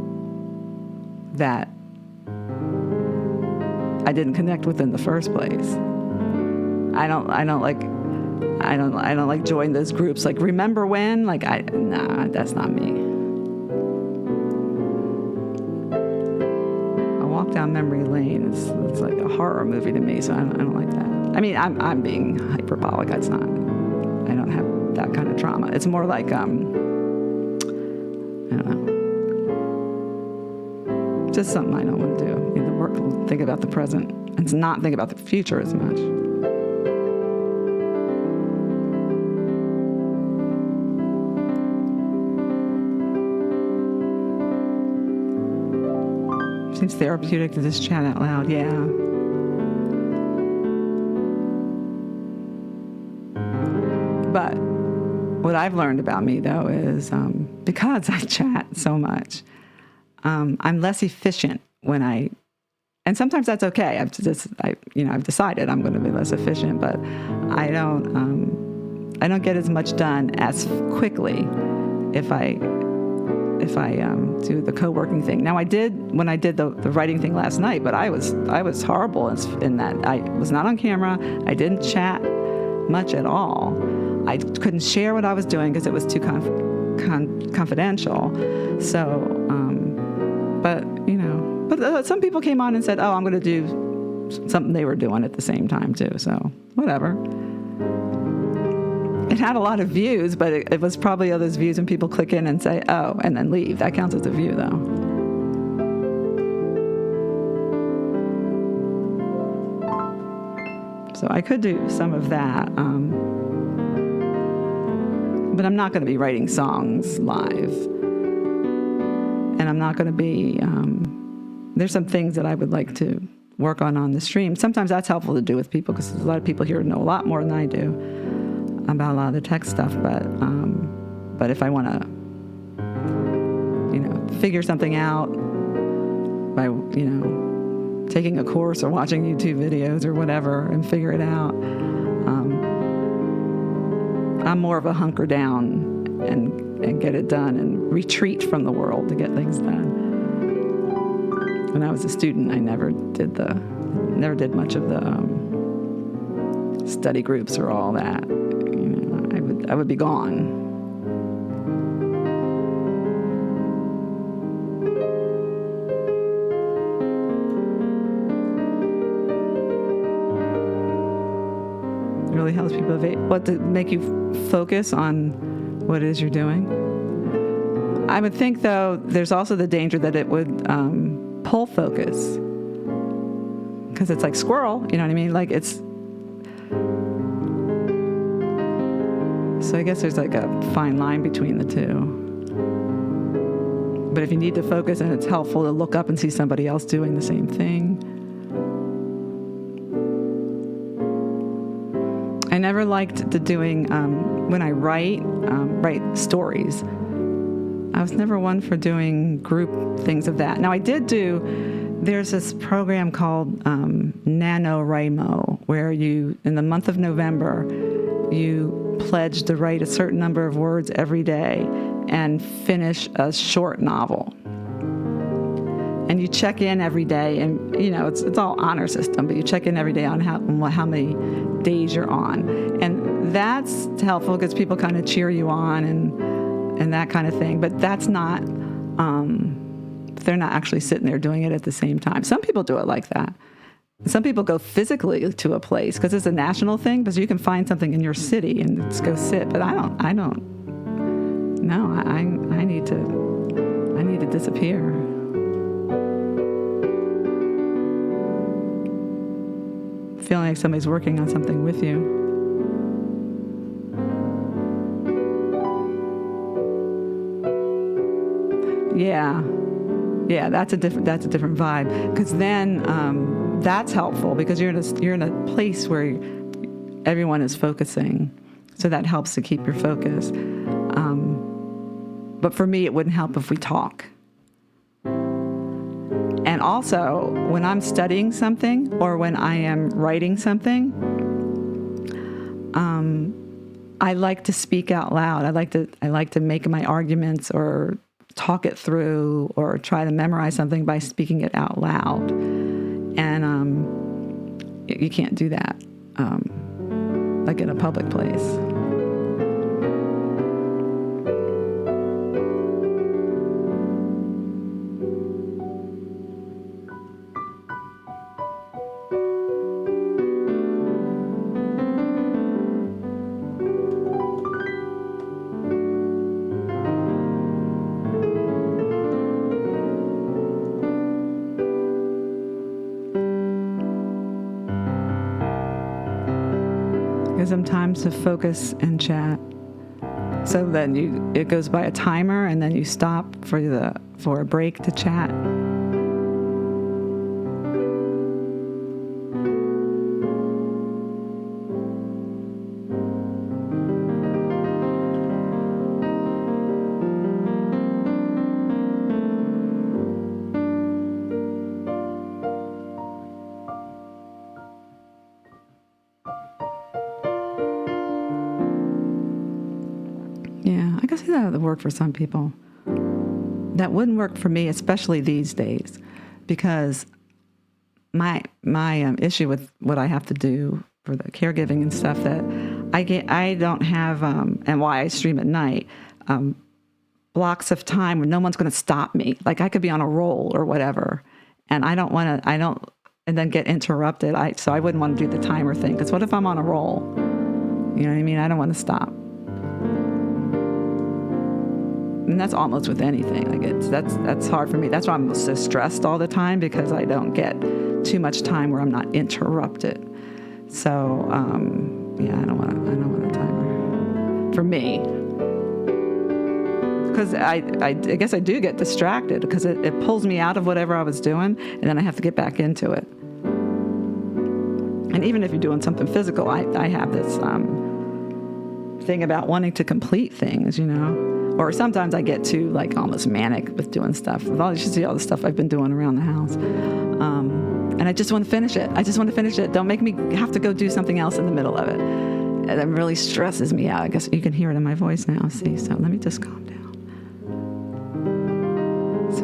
that I didn't connect with in the first place. I don't like join those groups. Like, remember when? Like, nah, that's not me. Walk down memory lane. It's like a horror movie to me, so I don't like that. I mean, I'm being hyperbolic. It's not. I don't have that kind of trauma. It's more like I don't know. Just something I don't want to do. Either work, think about the present, and not think about the future as much. Seems therapeutic to just chat out loud, yeah. But what I've learned about me, though, is because I chat so much, I'm less efficient when and sometimes that's okay. I've decided I'm going to be less efficient, but I don't get as much done as quickly if I do the co-working thing. Now, I did when I did the writing thing last night, but I was horrible in that I was not on camera. I didn't chat much at all. I couldn't share what I was doing because it was too confidential. So, but some people came on and said, oh, I'm going to do something they were doing at the same time too. So whatever. It had a lot of views, but it was probably all those views when people click in and say, oh, and then leave. That counts as a view, though. So I could do some of that. But I'm not going to be writing songs live. And I'm not going to be, there's some things that I would like to work on the stream. Sometimes that's helpful to do with people because there's a lot of people here who know a lot more than I do about a lot of the tech stuff. But if I want to, figure something out by, taking a course or watching YouTube videos or whatever and figure it out, I'm more of a hunker down and get it done and retreat from the world to get things done. When I was a student, I never did much of the study groups or all that. I would be gone. It really helps people to make you focus on what it is you're doing. I would think, though, there's also the danger that it would pull focus, because it's like squirrel, you know what I mean? Like it's. So I guess there's like a fine line between the two. But if you need to focus and it's helpful to look up and see somebody else doing the same thing. I never liked doing, when I write stories. I was never one for doing group things of that. Now I did there's this program called NaNoWriMo, where in the month of November, you pledge to write a certain number of words every day and finish a short novel. And you check in every day, and it's all honor system, but you check in every day on how many days you're on. And that's helpful because people kind of cheer you on and that kind of thing. But that's not, they're not actually sitting there doing it at the same time. Some people do it like that. Some people go physically to a place because it's a national thing, because you can find something in your city and just go sit. But I don't. No, I need to disappear. Feeling like somebody's working on something with you. Yeah, that's a different vibe. Because then that's helpful because you're in a place where everyone is focusing, so that helps to keep your focus. But for me, it wouldn't help if we talk. And also, when I'm studying something or when I am writing something, I like to speak out loud. I like to make my arguments or talk it through or try to memorize something by speaking it out loud. And you can't do that like in a public place. Sometimes to focus and chat. So then it goes by a timer, and then you stop for a break to chat. That would work for some people. That wouldn't work for me, especially these days, because my issue with what I have to do for the caregiving and stuff, that I don't have, and why I stream at night, blocks of time when no one's going to stop me. Like I could be on a roll or whatever, And I don't want to, and then get interrupted. So I wouldn't want to do the timer thing. Because what if I'm on a roll? You know what I mean? I don't want to stop. And that's almost with anything. Like that's hard for me. That's why I'm so stressed all the time, because I don't get too much time where I'm not interrupted. So yeah, I don't want a timer for me, because I guess I do get distracted, because it pulls me out of whatever I was doing, and then I have to get back into it. And even if you're doing something physical, I have this thing about wanting to complete things, you know. Or sometimes I get too, like, almost manic with doing stuff. You should see all the stuff I've been doing around the house. And I just want to finish it. Don't make me have to go do something else in the middle of it. And it really stresses me out. I guess you can hear it in my voice now. See, so let me just calm down. So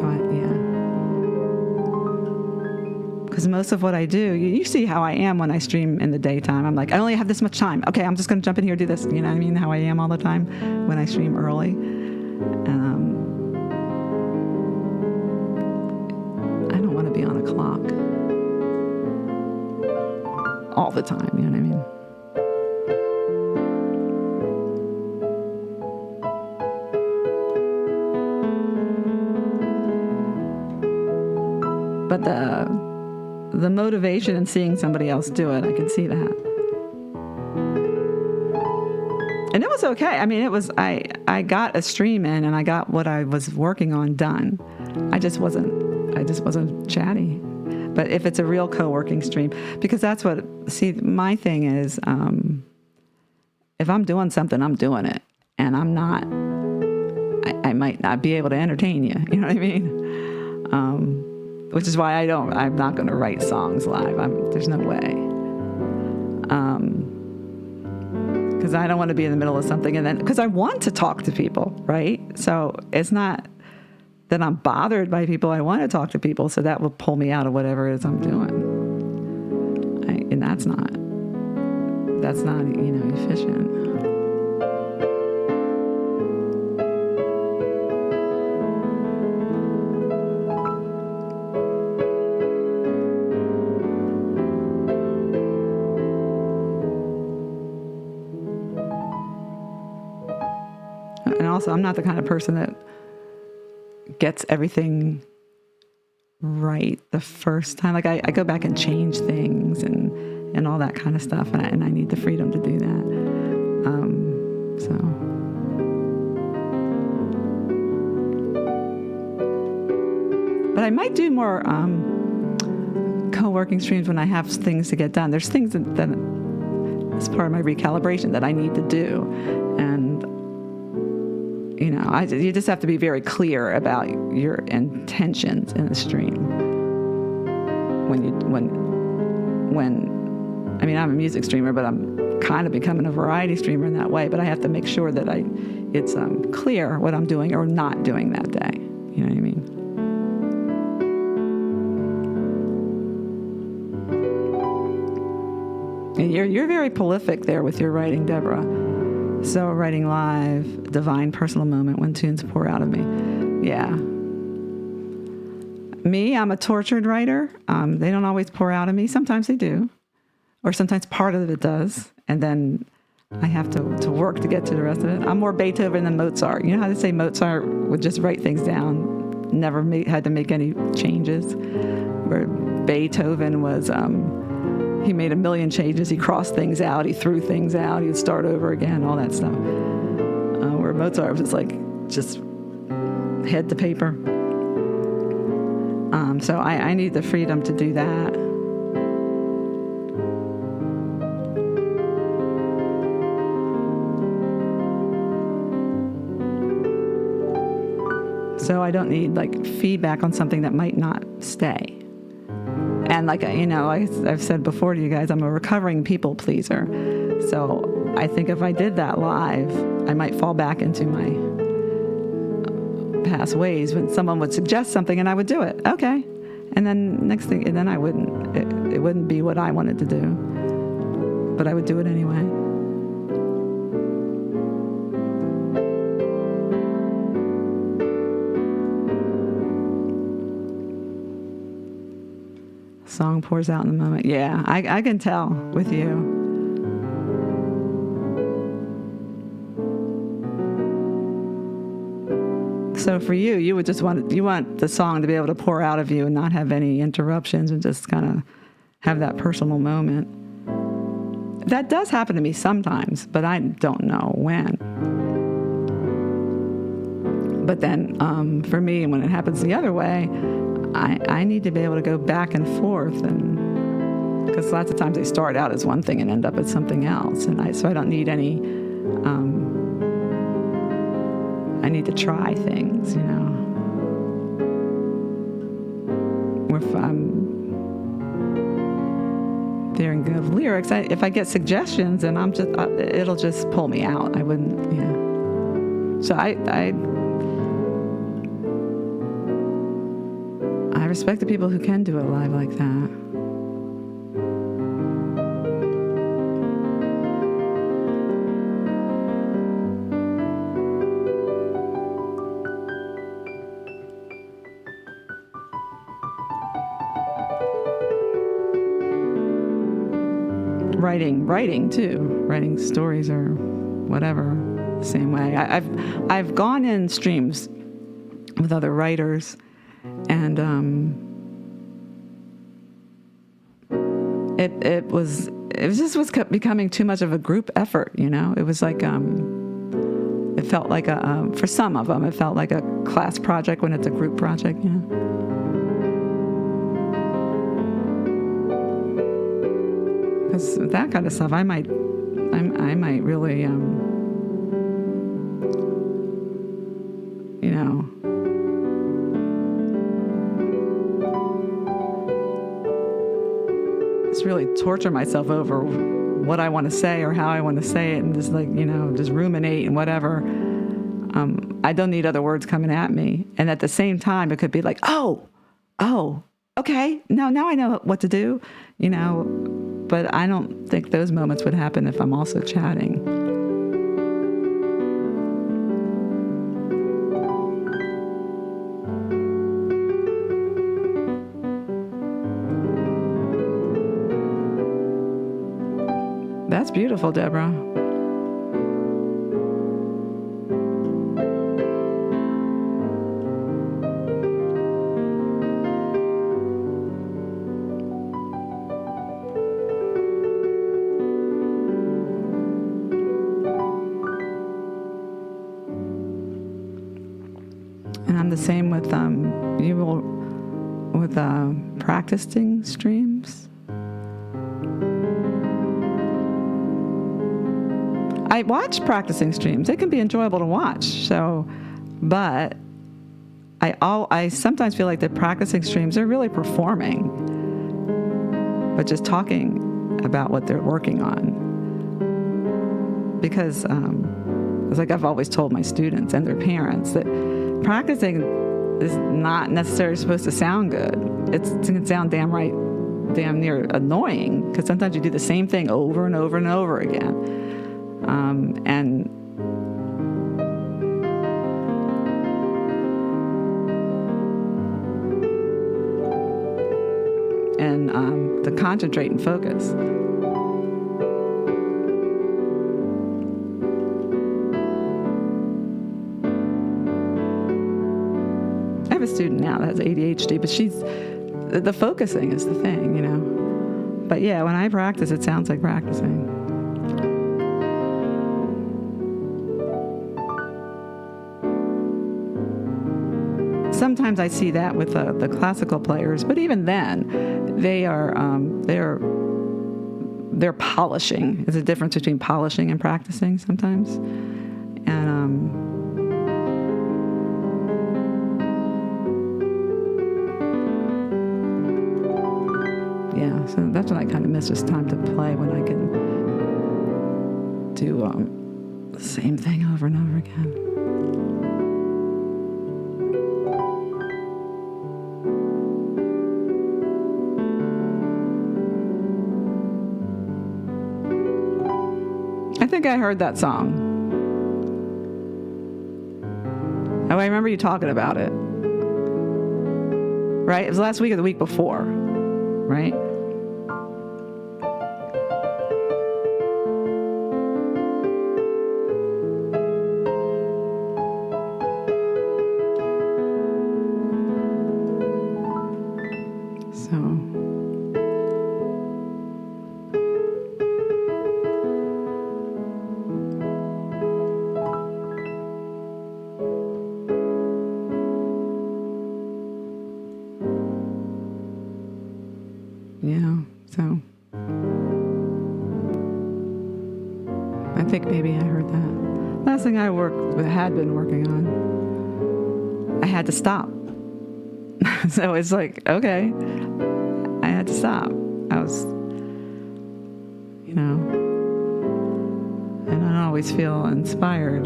because most of what I do, you see how I am when I stream in the daytime. I'm like, I only have this much time. Okay, I'm just going to jump in here and do this. You know what I mean? How I am all the time when I stream early. I don't want to be on a clock all the time. You know what I mean? But the motivation in seeing somebody else do it, I can see that. And it was okay. I mean, I got a stream in, and I got what I was working on done. I just wasn't chatty. But if it's a real co-working stream, because that's my thing is, if I'm doing something, I'm doing it. And I'm not, I might not be able to entertain you. You know what I mean? Which is why I'm not going to write songs live. There's no way. Because I don't want to be in the middle of something, and then, because I want to talk to people, right? So it's not that I'm bothered by people. I want to talk to people, so that will pull me out of whatever it is I'm doing. And that's not, efficient. And also, I'm not the kind of person that gets everything right the first time. Like, I go back and change things and all that kind of stuff, and I need the freedom to do that. But I might do more co-working streams when I have things to get done. There's things that is part of my recalibration that I need to do, and you just have to be very clear about your intentions in the stream. I mean, I'm a music streamer, but I'm kind of becoming a variety streamer in that way. But I have to make sure that it's clear what I'm doing or not doing that day. You know what I mean? And you're very prolific there with your writing, Deborah. So writing live, divine personal moment when tunes pour out of me. Yeah. Me, I'm a tortured writer. They don't always pour out of me. Sometimes they do. Or sometimes part of it does. And then I have to work to get to the rest of it. I'm more Beethoven than Mozart. You know how they say Mozart would just write things down, never had to make any changes? Where Beethoven was... he made a million changes. He crossed things out. He threw things out. He would start over again, all that stuff. Where Mozart was just head to paper. So I need the freedom to do that. So I don't need feedback on something that might not stay. And I've said before to you guys, I'm a recovering people pleaser. So I think if I did that live, I might fall back into my past ways when someone would suggest something and I would do it. Okay. And then I wouldn't. It wouldn't be what I wanted to do. But I would do it anyway. Song pours out in the moment. Yeah, I can tell with you. So for you, you want the song to be able to pour out of you and not have any interruptions and just kind of have that personal moment. That does happen to me sometimes, but I don't know when. But then for me, when it happens the other way, I need to be able to go back and forth, and because lots of times they start out as one thing and end up as something else, and so I don't need any. I need to try things, you know. If I'm hearing good lyrics, if I get suggestions, and it'll just pull me out. I wouldn't, yeah. So I respect the people who can do it live like that. Writing too. Writing stories or whatever, same way. I've gone in streams with other writers, and it was becoming too much of a group effort. You know, it was like it felt like for some of them it felt like a class project when it's a group project. You know. Because that kind of stuff, I might really, you know, just really torture myself over what I want to say or how I want to say it, and just like, you know, just ruminate and whatever. I don't need other words coming at me. And at the same time, it could be like, oh, okay, now I know what to do, you know. But I don't think those moments would happen if I'm also chatting. That's beautiful, Deborah. The same with practicing streams. I watch practicing streams. It can be enjoyable to watch. So, but I sometimes feel like the practicing streams are really performing, but just talking about what they're working on. Because it's like I've always told my students and their parents that practicing is not necessarily supposed to sound good. It can sound damn near annoying, because sometimes you do the same thing over and over and over again. And to concentrate and focus. I have a student now that has ADHD, but the focusing is the thing, you know. But yeah, when I practice, it sounds like practicing. Sometimes I see that with the classical players, but even then, they're polishing. There's a difference between polishing and practicing sometimes, and yeah. So that's what I kind of miss, is time to play when I can do the same thing over and over again. I think I heard that song. Oh, I remember you talking about it. Right? It was last week or the week before. right? So, yeah, so I think maybe I heard that. Last thing I had been working on, I had to stop. So it's like, okay, I had to stop. I was, and I don't always feel inspired,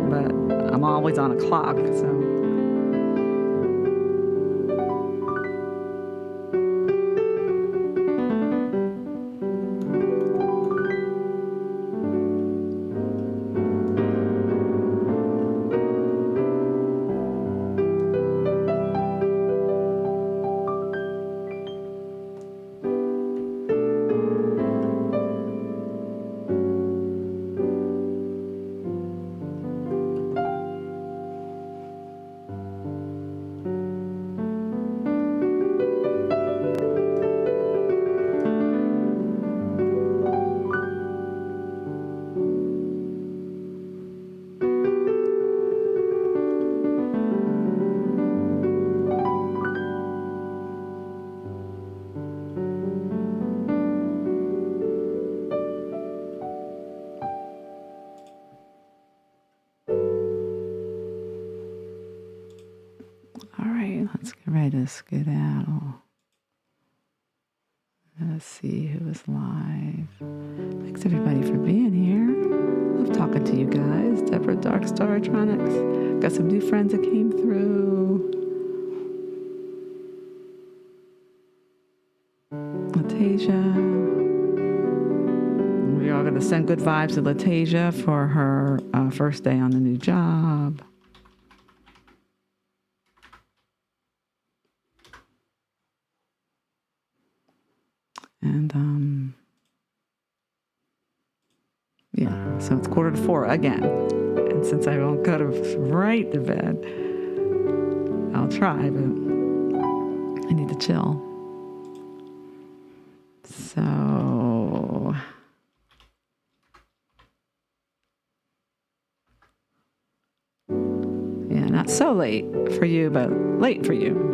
but I'm always on a clock, so. All right, let's get ready to skedaddle. Let's see who is live. Thanks everybody for being here. Love talking to you guys. Deborah Dark Startronics. Got some new friends that came through. Latasia. We are going to send good vibes to Latasia for her first day on the new job. And, yeah, so it's 3:45 again. And since I won't go right to bed, I'll try, but I need to chill. So, yeah, not so late for you, but late for you.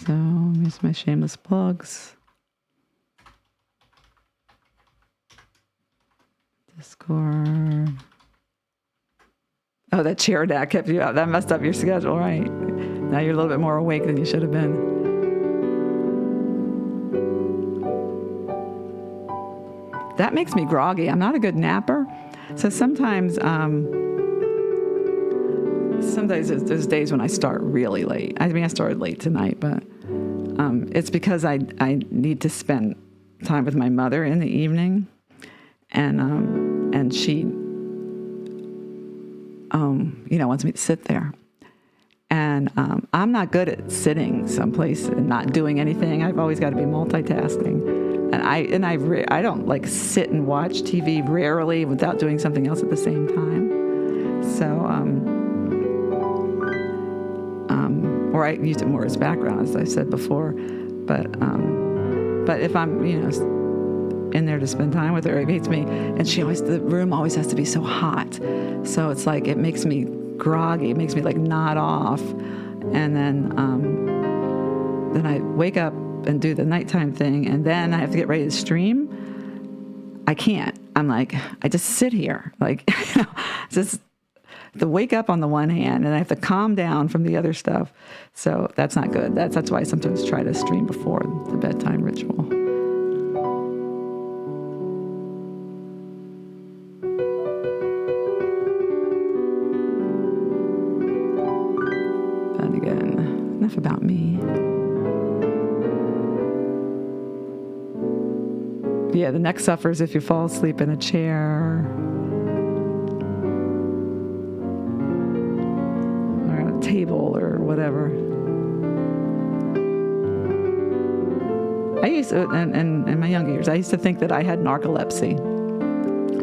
So, here's my shameless plugs. Discord. Oh, that chair nap kept you up. That messed up your schedule, right? Now you're a little bit more awake than you should have been. That makes me groggy. I'm not a good napper. So sometimes there's days when I start really late. I mean, I started late tonight, but it's because I need to spend time with my mother in the evening, and she wants me to sit there, and I'm not good at sitting someplace and not doing anything. I've always got to be multitasking, and I don't like sit and watch TV rarely without doing something else at the same time. So or I use it more as background, as I said before. But if I'm in there to spend time with her, it makes me, and the room always has to be so hot, so it's like it makes me groggy. It makes me like nod off, and then I wake up and do the nighttime thing, and then I have to get ready to stream. I can't. I'm like, I just sit here, like just to wake up on the one hand, and I have to calm down from the other stuff. So that's not good. That's why I sometimes try to stream before the bedtime ritual. But again, enough about me. Yeah, the neck suffers if you fall asleep in a chair. table or whatever. I used to, in my younger years, I used to think that I had narcolepsy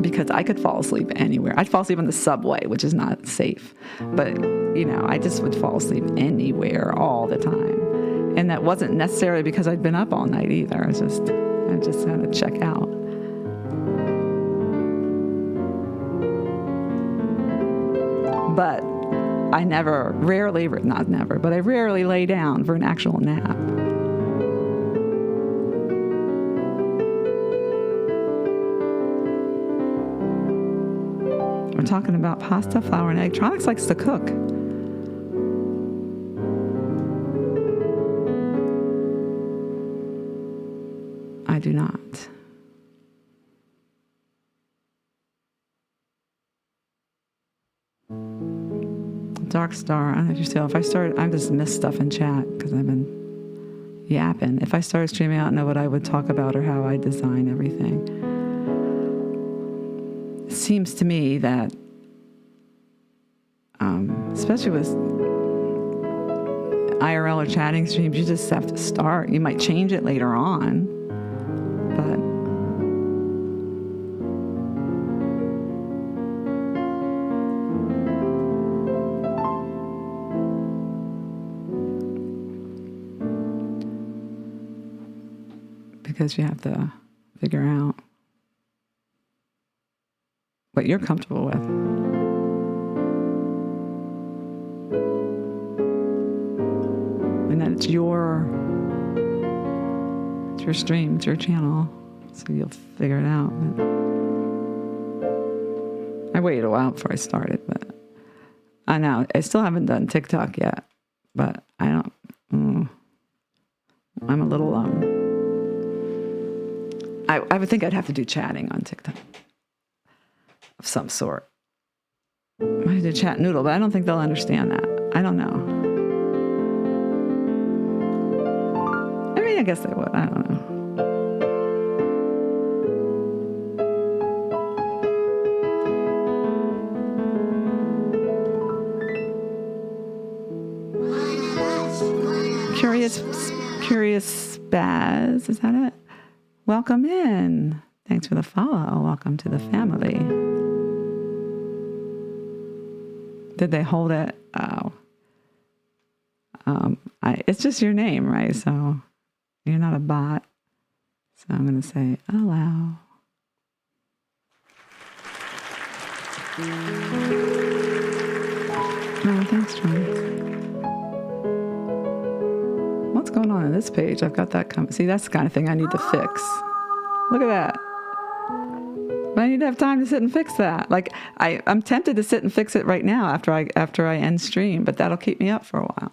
because I could fall asleep anywhere. I'd fall asleep on the subway, which is not safe. But, I just would fall asleep anywhere all the time. And that wasn't necessarily because I'd been up all night either. I just had to check out. But I rarely lay down for an actual nap. We're talking about pasta, flour, and egg. Tronics likes to cook. I do not. Dark Star, I don't know if you see. I just miss stuff in chat because I've been yapping. If I started streaming, I don't know what I would talk about or how I design everything. It seems to me that, especially with IRL or chatting streams, you just have to start. You might change it later on, but because you have to figure out what you're comfortable with. And that it's your stream, it's your channel, so you'll figure it out. I waited a while before I started, but I know I still haven't done TikTok yet, but I don't. I'm a little I would think I'd have to do chatting on TikTok of some sort. I might do chat Noodle, but I don't think they'll understand that. I don't know. I mean, I guess they would. I don't know. Curious Spaz, is that it? Welcome in. Thanks for the follow. Welcome to the family. Did they hold it? Oh. It's just your name, right? So you're not a bot. So I'm going to say allow. Oh, thanks, John. What's going on this page? I've got that coming. See, that's the kind of thing I need to fix. Look at that. But I need to have time to sit and fix that. Like I'm tempted to sit and fix it right now after I end stream, but that'll keep me up for a while.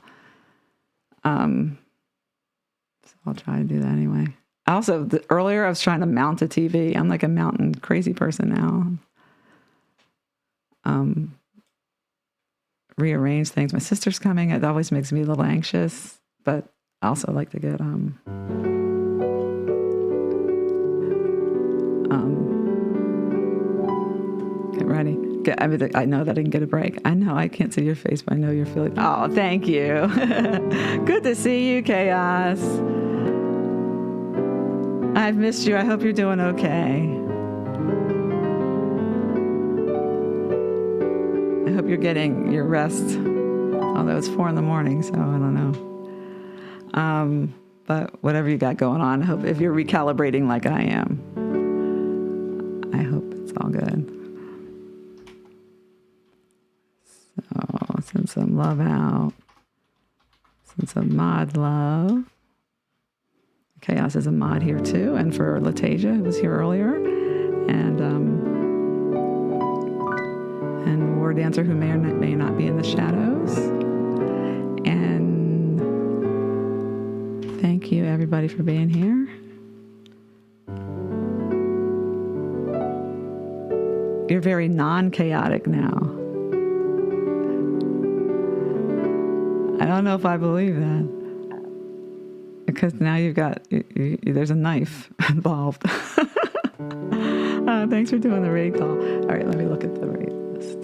So I'll try to do that anyway. Also, earlier I was trying to mount a TV. I'm like a mountain crazy person now. Rearrange things. My sister's coming. It always makes me a little anxious, but I also like to get ready. I know that I can get a break. I know I can't see your face, but I know you're feeling. Oh, thank you. Good to see you, Chaos. I've missed you. I hope you're doing okay. I hope you're getting your rest. Although it's 4 a.m, so I don't know. But whatever you got going on, I hope if you're recalibrating like I am, I hope it's all good. So send some love out. Send some mod love. Chaos is a mod here too, and for Latasia, who was here earlier, and War Dancer, who may or may not be in the shadows. And thank you everybody for being here. You're very non-chaotic now. I don't know if I believe that. Because now you've got, there's a knife involved. Thanks for doing the raid call. All right, let me look at the raid list.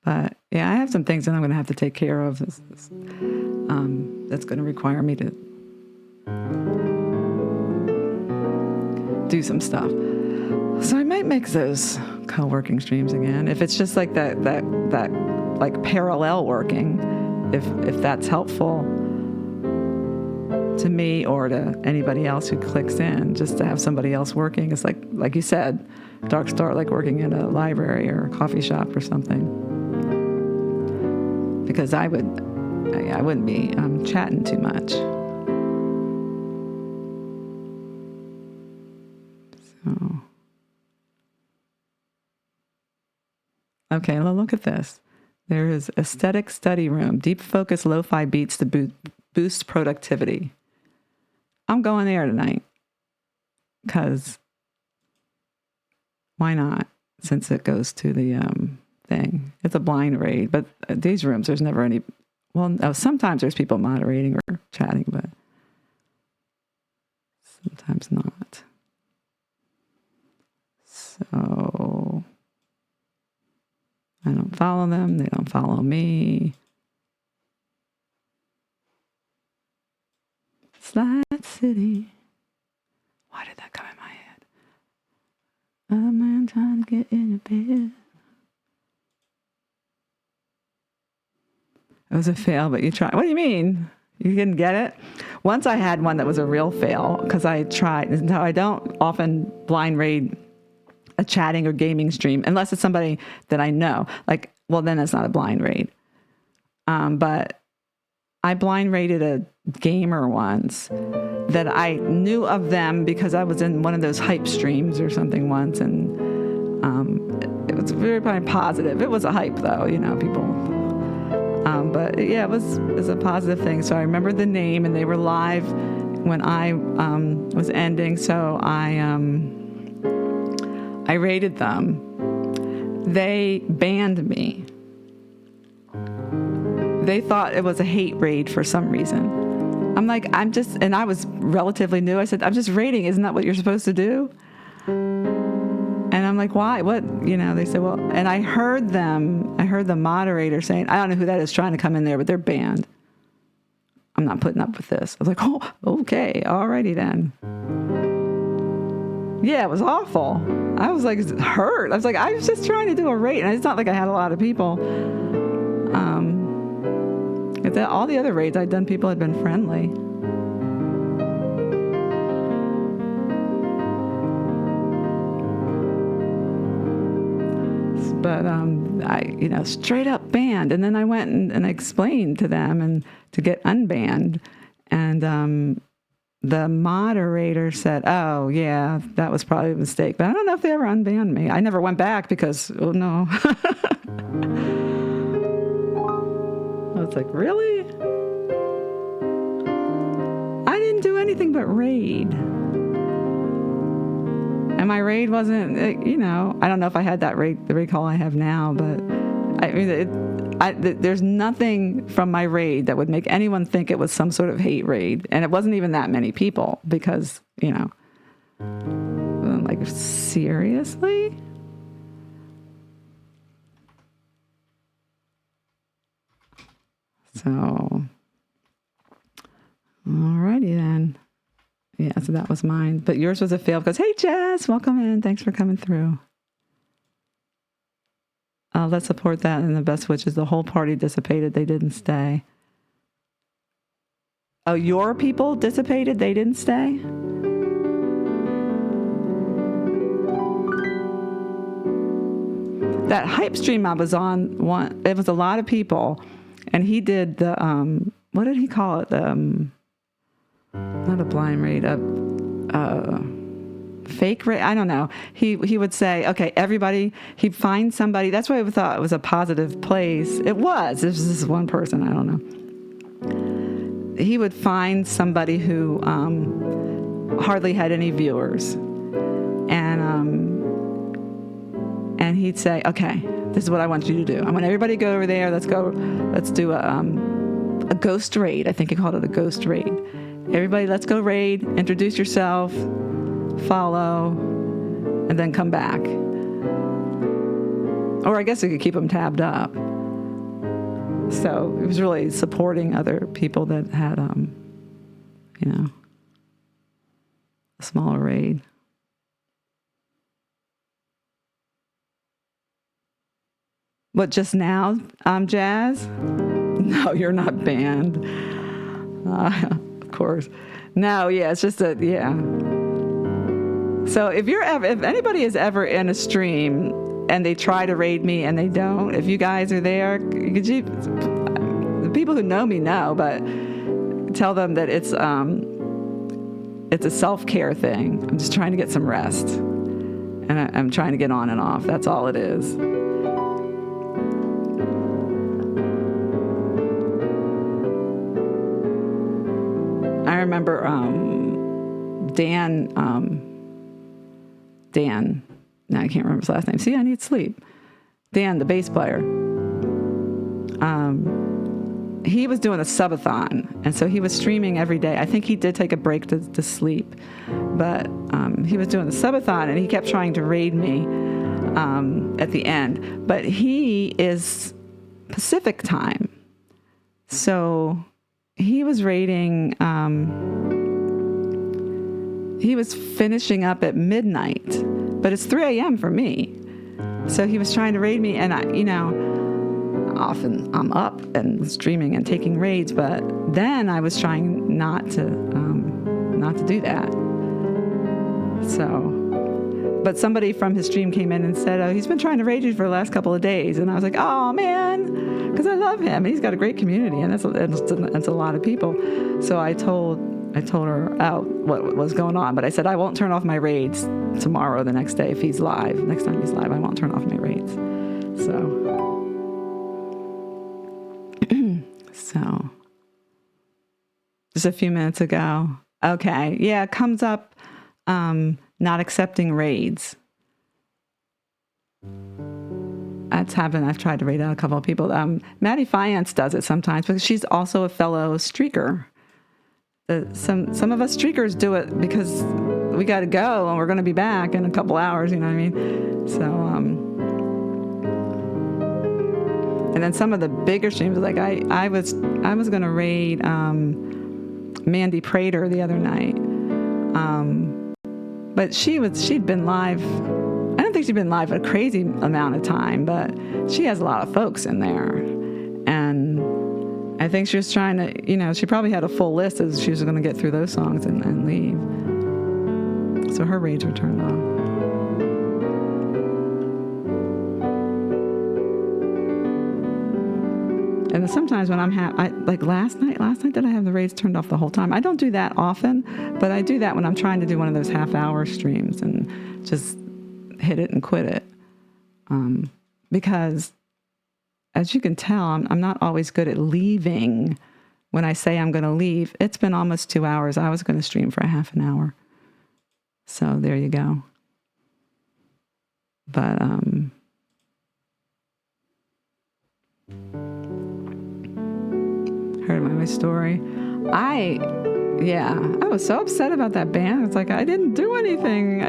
But yeah, I have some things that I'm going to have to take care of. That's going to require me to do some stuff. So I might make those co-working streams again. If it's just like that like parallel working, if that's helpful to me or to anybody else who clicks in, just to have somebody else working. It's like you said, dark start, like working in a library or a coffee shop or something. Because I wouldn't be chatting too much. So, okay, well, look at this. There is aesthetic study room, deep focus lo-fi beats to boost productivity. I'm going there tonight because why not? Since it goes to the thing. It's a blind raid, but these rooms, there's never any, well, no, sometimes there's people moderating or chatting, but sometimes not. So I don't follow them. They don't follow me. Slide City. Why did that come in my head? A man trying to get in your bed. It was a fail, but you tried. What do you mean? You didn't get it? Once I had one that was a real fail because I tried. Now I don't often blind raid a chatting or gaming stream unless it's somebody that I know. Like, well, then it's not a blind raid. But I blind raided a gamer once that I knew of them because I was in one of those hype streams or something once, and it was very positive. It was a hype, though, people. But yeah, it was a positive thing. So I remember the name, and they were live when I was ending. So I raided them. They banned me. They thought it was a hate raid for some reason. I'm like, and I was relatively new. I said, I'm just raiding. Isn't that what you're supposed to do? And I'm like, why? What? They said, well, and I heard the moderator saying, I don't know who that is trying to come in there, but they're banned. I'm not putting up with this. I was like, oh, okay. Alrighty then. Yeah, it was awful. I was like hurt. I was like, I was just trying to do a raid. And it's not like I had a lot of people. All the other raids I'd done, people had been friendly. But I, straight up banned. And then I went and explained to them and to get unbanned. And the moderator said, oh, yeah, that was probably a mistake. But I don't know if they ever unbanned me. I never went back because, oh, no. I was like, really? I didn't do anything but raid. And my raid wasn't, I don't know if I had the raid call I have now, but there's nothing from my raid that would make anyone think it was some sort of hate raid. And it wasn't even that many people because, I'm like, seriously? So, alrighty then. Yeah, so that was mine. But yours was a fail because, hey, Jess, welcome in. Thanks for coming through. Let's support that in the best, which is the whole party dissipated. They didn't stay. Oh, your people dissipated? They didn't stay? That hype stream I was on, it was a lot of people. And he did the, what did he call it? Not a blind raid, fake raid? I don't know. He would say, okay, everybody, he'd find somebody. That's why I thought it was a positive place. It was. This is one person. I don't know. He would find somebody who hardly had any viewers. And he'd say, okay, this is what I want you to do. I want everybody to go over there. Let's do a ghost raid. I think he called it a ghost raid. Everybody, let's go raid, introduce yourself, follow, and then come back. Or I guess I could keep them tabbed up. So it was really supporting other people that had, a smaller raid. What, just now, Jazz? No, you're not banned. Of course. No, yeah, it's just yeah. So if anybody is ever in a stream and they try to raid me and they don't, if you guys are there, the people who know me know, but tell them that it's a self-care thing. I'm just trying to get some rest. And I'm trying to get on and off. That's all it is. I remember Dan, now I can't remember his last name. See, I need sleep. Dan, the bass player. He was doing a subathon, and so he was streaming every day. I think he did take a break to sleep, but he was doing a subathon, and he kept trying to raid me at the end. But he is Pacific time, so he was raiding. He was finishing up at midnight, but it's 3 a.m. for me. So he was trying to raid me, and often I'm up and streaming and taking raids, but then I was trying not to do that. So, but somebody from his stream came in and said, "Oh, he's been trying to raid you for the last couple of days," and I was like, "Oh man," because I love him. He's got a great community, and that's a lot of people. So I told her out what was going on, but I said I won't turn off my raids tomorrow, the next day if he's live. Next time he's live, I won't turn off my raids. So just a few minutes ago. Okay, yeah, it comes up not accepting raids. That's happened. I've tried to raid out a couple of people. Maddie Fiance does it sometimes because she's also a fellow streaker. Some of us streakers do it because we got to go and we're going to be back in a couple hours. You know what I mean? So, and then some of the bigger streams, like I was going to raid Mandy Prater the other night, but she'd been live. I don't think she'd been live a crazy amount of time, but she has a lot of folks in there, and I think she was trying to, she probably had a full list as she was going to get through those songs and leave. So her raids were turned off. And sometimes when like last night did I have the raids turned off the whole time? I don't do that often, but I do that when I'm trying to do one of those half-hour streams and just hit it and quit it. Because as you can tell, I'm not always good at leaving. When I say I'm going to leave, it's been almost 2 hours. I was going to stream for a half an hour. So there you go. But heard my story. I was so upset about that band. It's like I didn't do anything.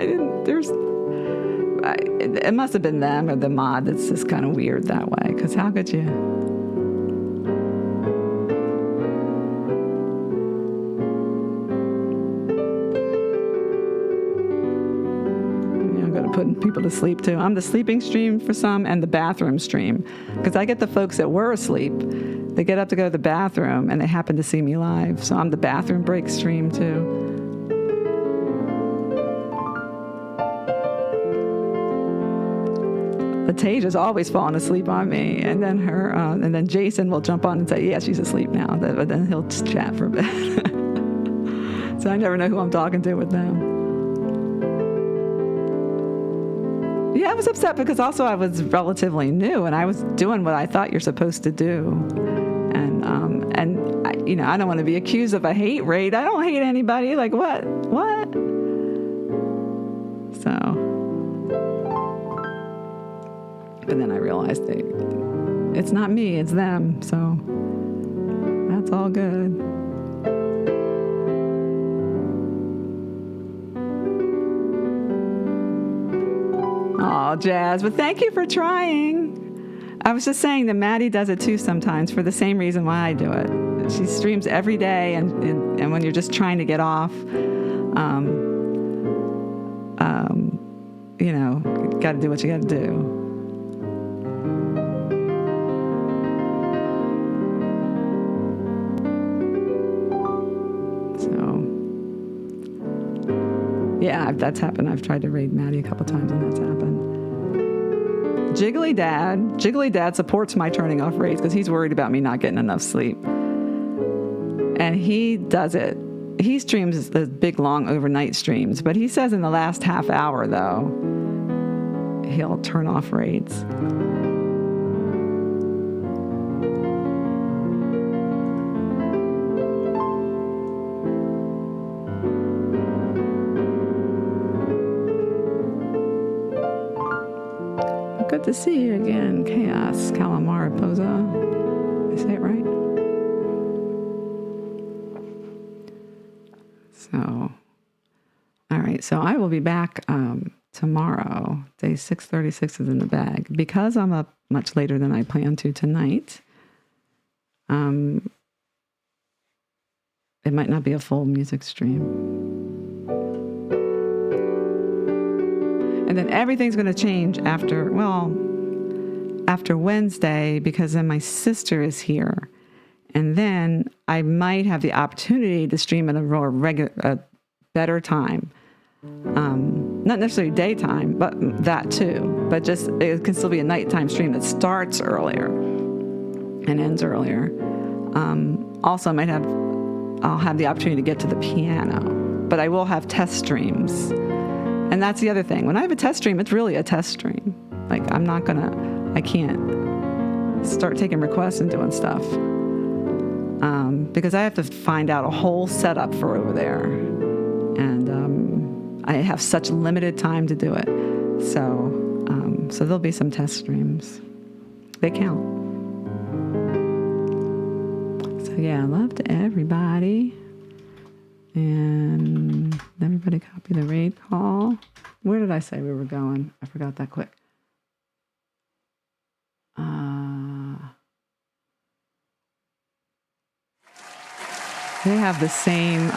It must have been them or the mod that's just kind of weird that way. Because how could you? I'm going to put people to sleep too. I'm the sleeping stream for some and the bathroom stream. Because I get the folks that were asleep. They get up to go to the bathroom and they happen to see me live. So I'm the bathroom break stream too. Lataja's always falling asleep on me, and then and then Jason will jump on and say, "Yeah, she's asleep now." But then he'll just chat for a bit. So I never know who I'm talking to with them. Yeah, I was upset because also I was relatively new, and I was doing what I thought you're supposed to do, and I don't want to be accused of a hate raid. I don't hate anybody. Like what? So. But then I realized it's not me, it's them. So that's all good. Oh, Jazz, but thank you for trying. I was just saying that Maddie does it too sometimes for the same reason why I do it. She streams every day, and when you're just trying to get off, you know, got to do what you got to do. Yeah, that's happened. I've tried to raid Maddie a couple times, and that's happened. Jiggly Dad supports my turning off raids because he's worried about me not getting enough sleep. And he does it. He streams the big, long overnight streams, but he says in the last half hour, though, he'll turn off raids. Good to see you again, Chaos Calamari Posa. Did I say it right? So, all right. So I will be back tomorrow. Day 636 is in the bag. Because I'm up much later than I plan to tonight, it might not be a full music stream. And then everything's going to change after Wednesday, because then my sister is here. And then I might have the opportunity to stream at a better time. Not necessarily daytime, but that too. But just, it can still be a nighttime stream that starts earlier and ends earlier. Also, I'll have the opportunity to get to the piano. But I will have test streams. And that's the other thing. When I have a test stream, it's really a test stream. Like, I can't start taking requests and doing stuff. Because I have to find out a whole setup for over there. And I have such limited time to do it. So there'll be some test streams. They count. So yeah, love to everybody. And everybody copy the raid call. Where did I say we were going? I forgot that quick. They have the same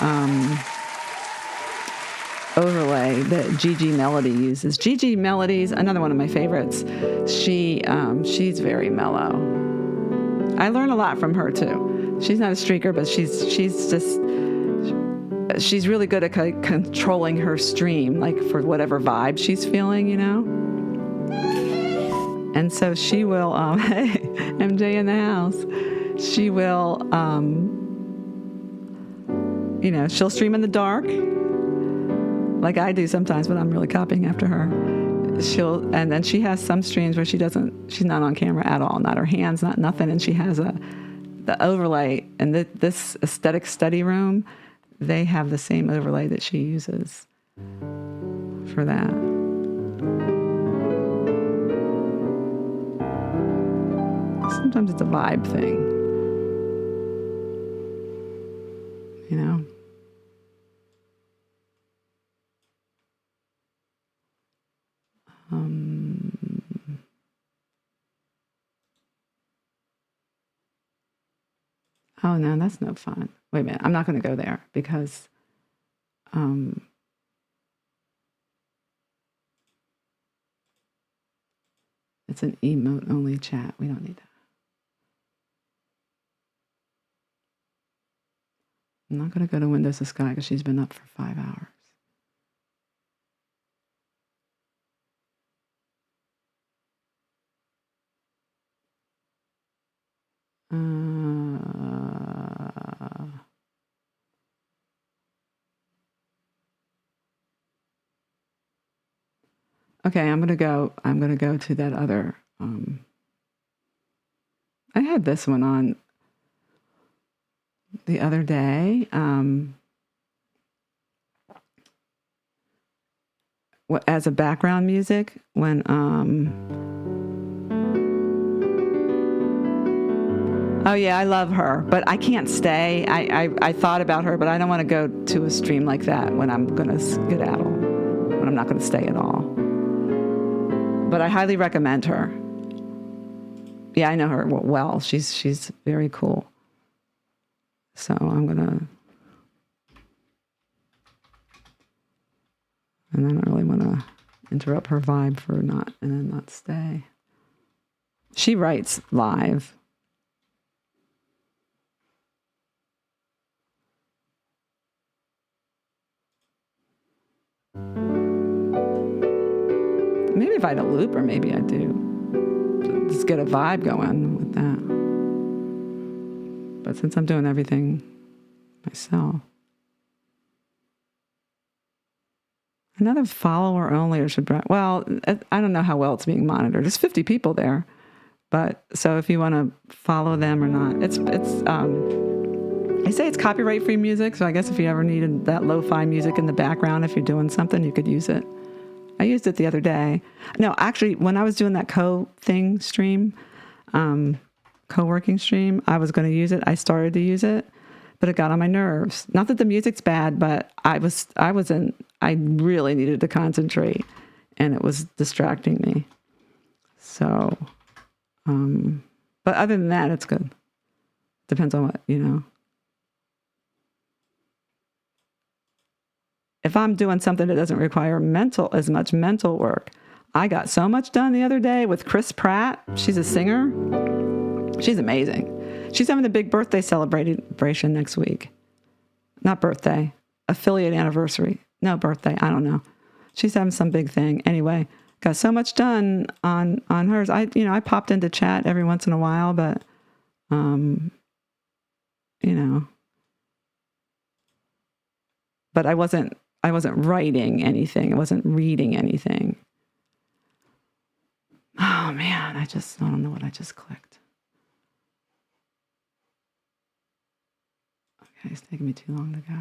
overlay that Gigi Melody uses. Gigi Melody's another one of my favorites. She's very mellow. I learn a lot from her too. She's not a streaker, but she's really good at controlling her stream, like for whatever vibe she's feeling, you know? And so she will, hey, MJ in the house, she will, she'll stream in the dark, like I do sometimes when I'm really copying after her. And then she has some streams where she's not on camera at all, not her hands, not nothing, and she has the overlay, and this aesthetic study room, they have the same overlay that she uses for that. Sometimes it's a vibe thing, you know? Oh, no, that's no fun. Wait a minute. I'm not going to go there because it's an emote-only chat. We don't need that. I'm not going to go to Windows to Sky because she's been up for 5 hours. Okay, I'm gonna go to that other. I had this one on the other day. As a background music when. Oh yeah, I love her, but I can't stay. I thought about her, but I don't want to go to a stream like that when I'm gonna skedaddle, when I'm not gonna stay at all. But I highly recommend her. Yeah, I know her well. She's very cool. So I'm gonna, and I don't really want to interrupt her vibe for not, and then not stay. She writes live. Maybe if I had a looper, maybe I do. Just get a vibe going with that. But since I'm doing everything myself. Another follower only or should, well, I don't know how well it's being monitored. There's 50 people there. But so if you want to follow them or not, they say it's copyright free music. So I guess if you ever needed that lo-fi music in the background, if you're doing something, you could use it. I used it the other day. No, actually, when I was doing that co-working stream, I was going to use it. I started to use it, but it got on my nerves. Not that the music's bad, but I really needed to concentrate and it was distracting me. So, but other than that, it's good. Depends on what, If I'm doing something that doesn't require as much mental work. I got so much done the other day with Chris Pratt. She's a singer. She's amazing. She's having a big birthday celebration next week. Not birthday, affiliate anniversary. No, birthday, I don't know. She's having some big thing. Anyway, got so much done on hers. I popped into chat every once in a while, but, but I wasn't writing anything. I wasn't reading anything. Oh man, I don't know what I just clicked. Okay, it's taking me too long to go.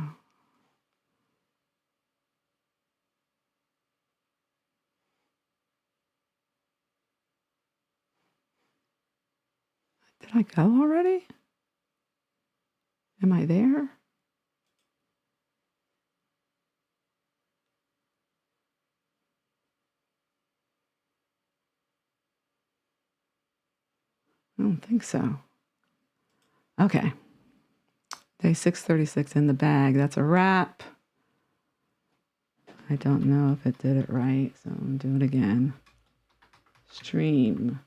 Did I go already? Am I there? I don't think so. Okay. Day 636 in the bag. That's a wrap. I don't know if it did it right, so I'm doing it again. Stream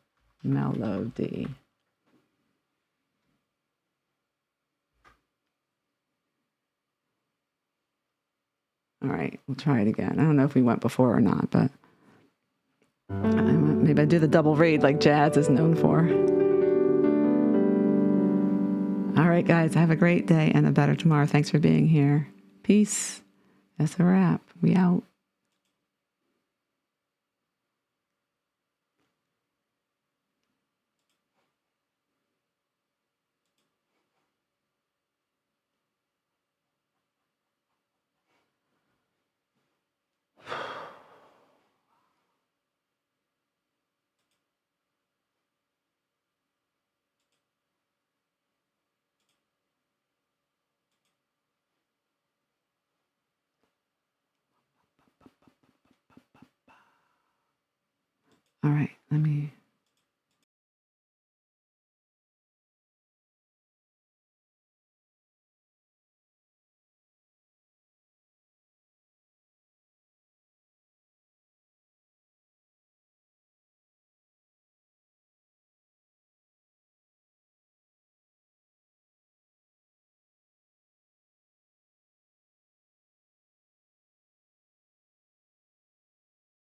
melody. All right, we'll try it again. I don't know if we went before or not, but maybe I do the double read like Jazz is known for. All right, guys, have a great day and a better tomorrow. Thanks for being here. Peace. That's a wrap. We out. All right, let me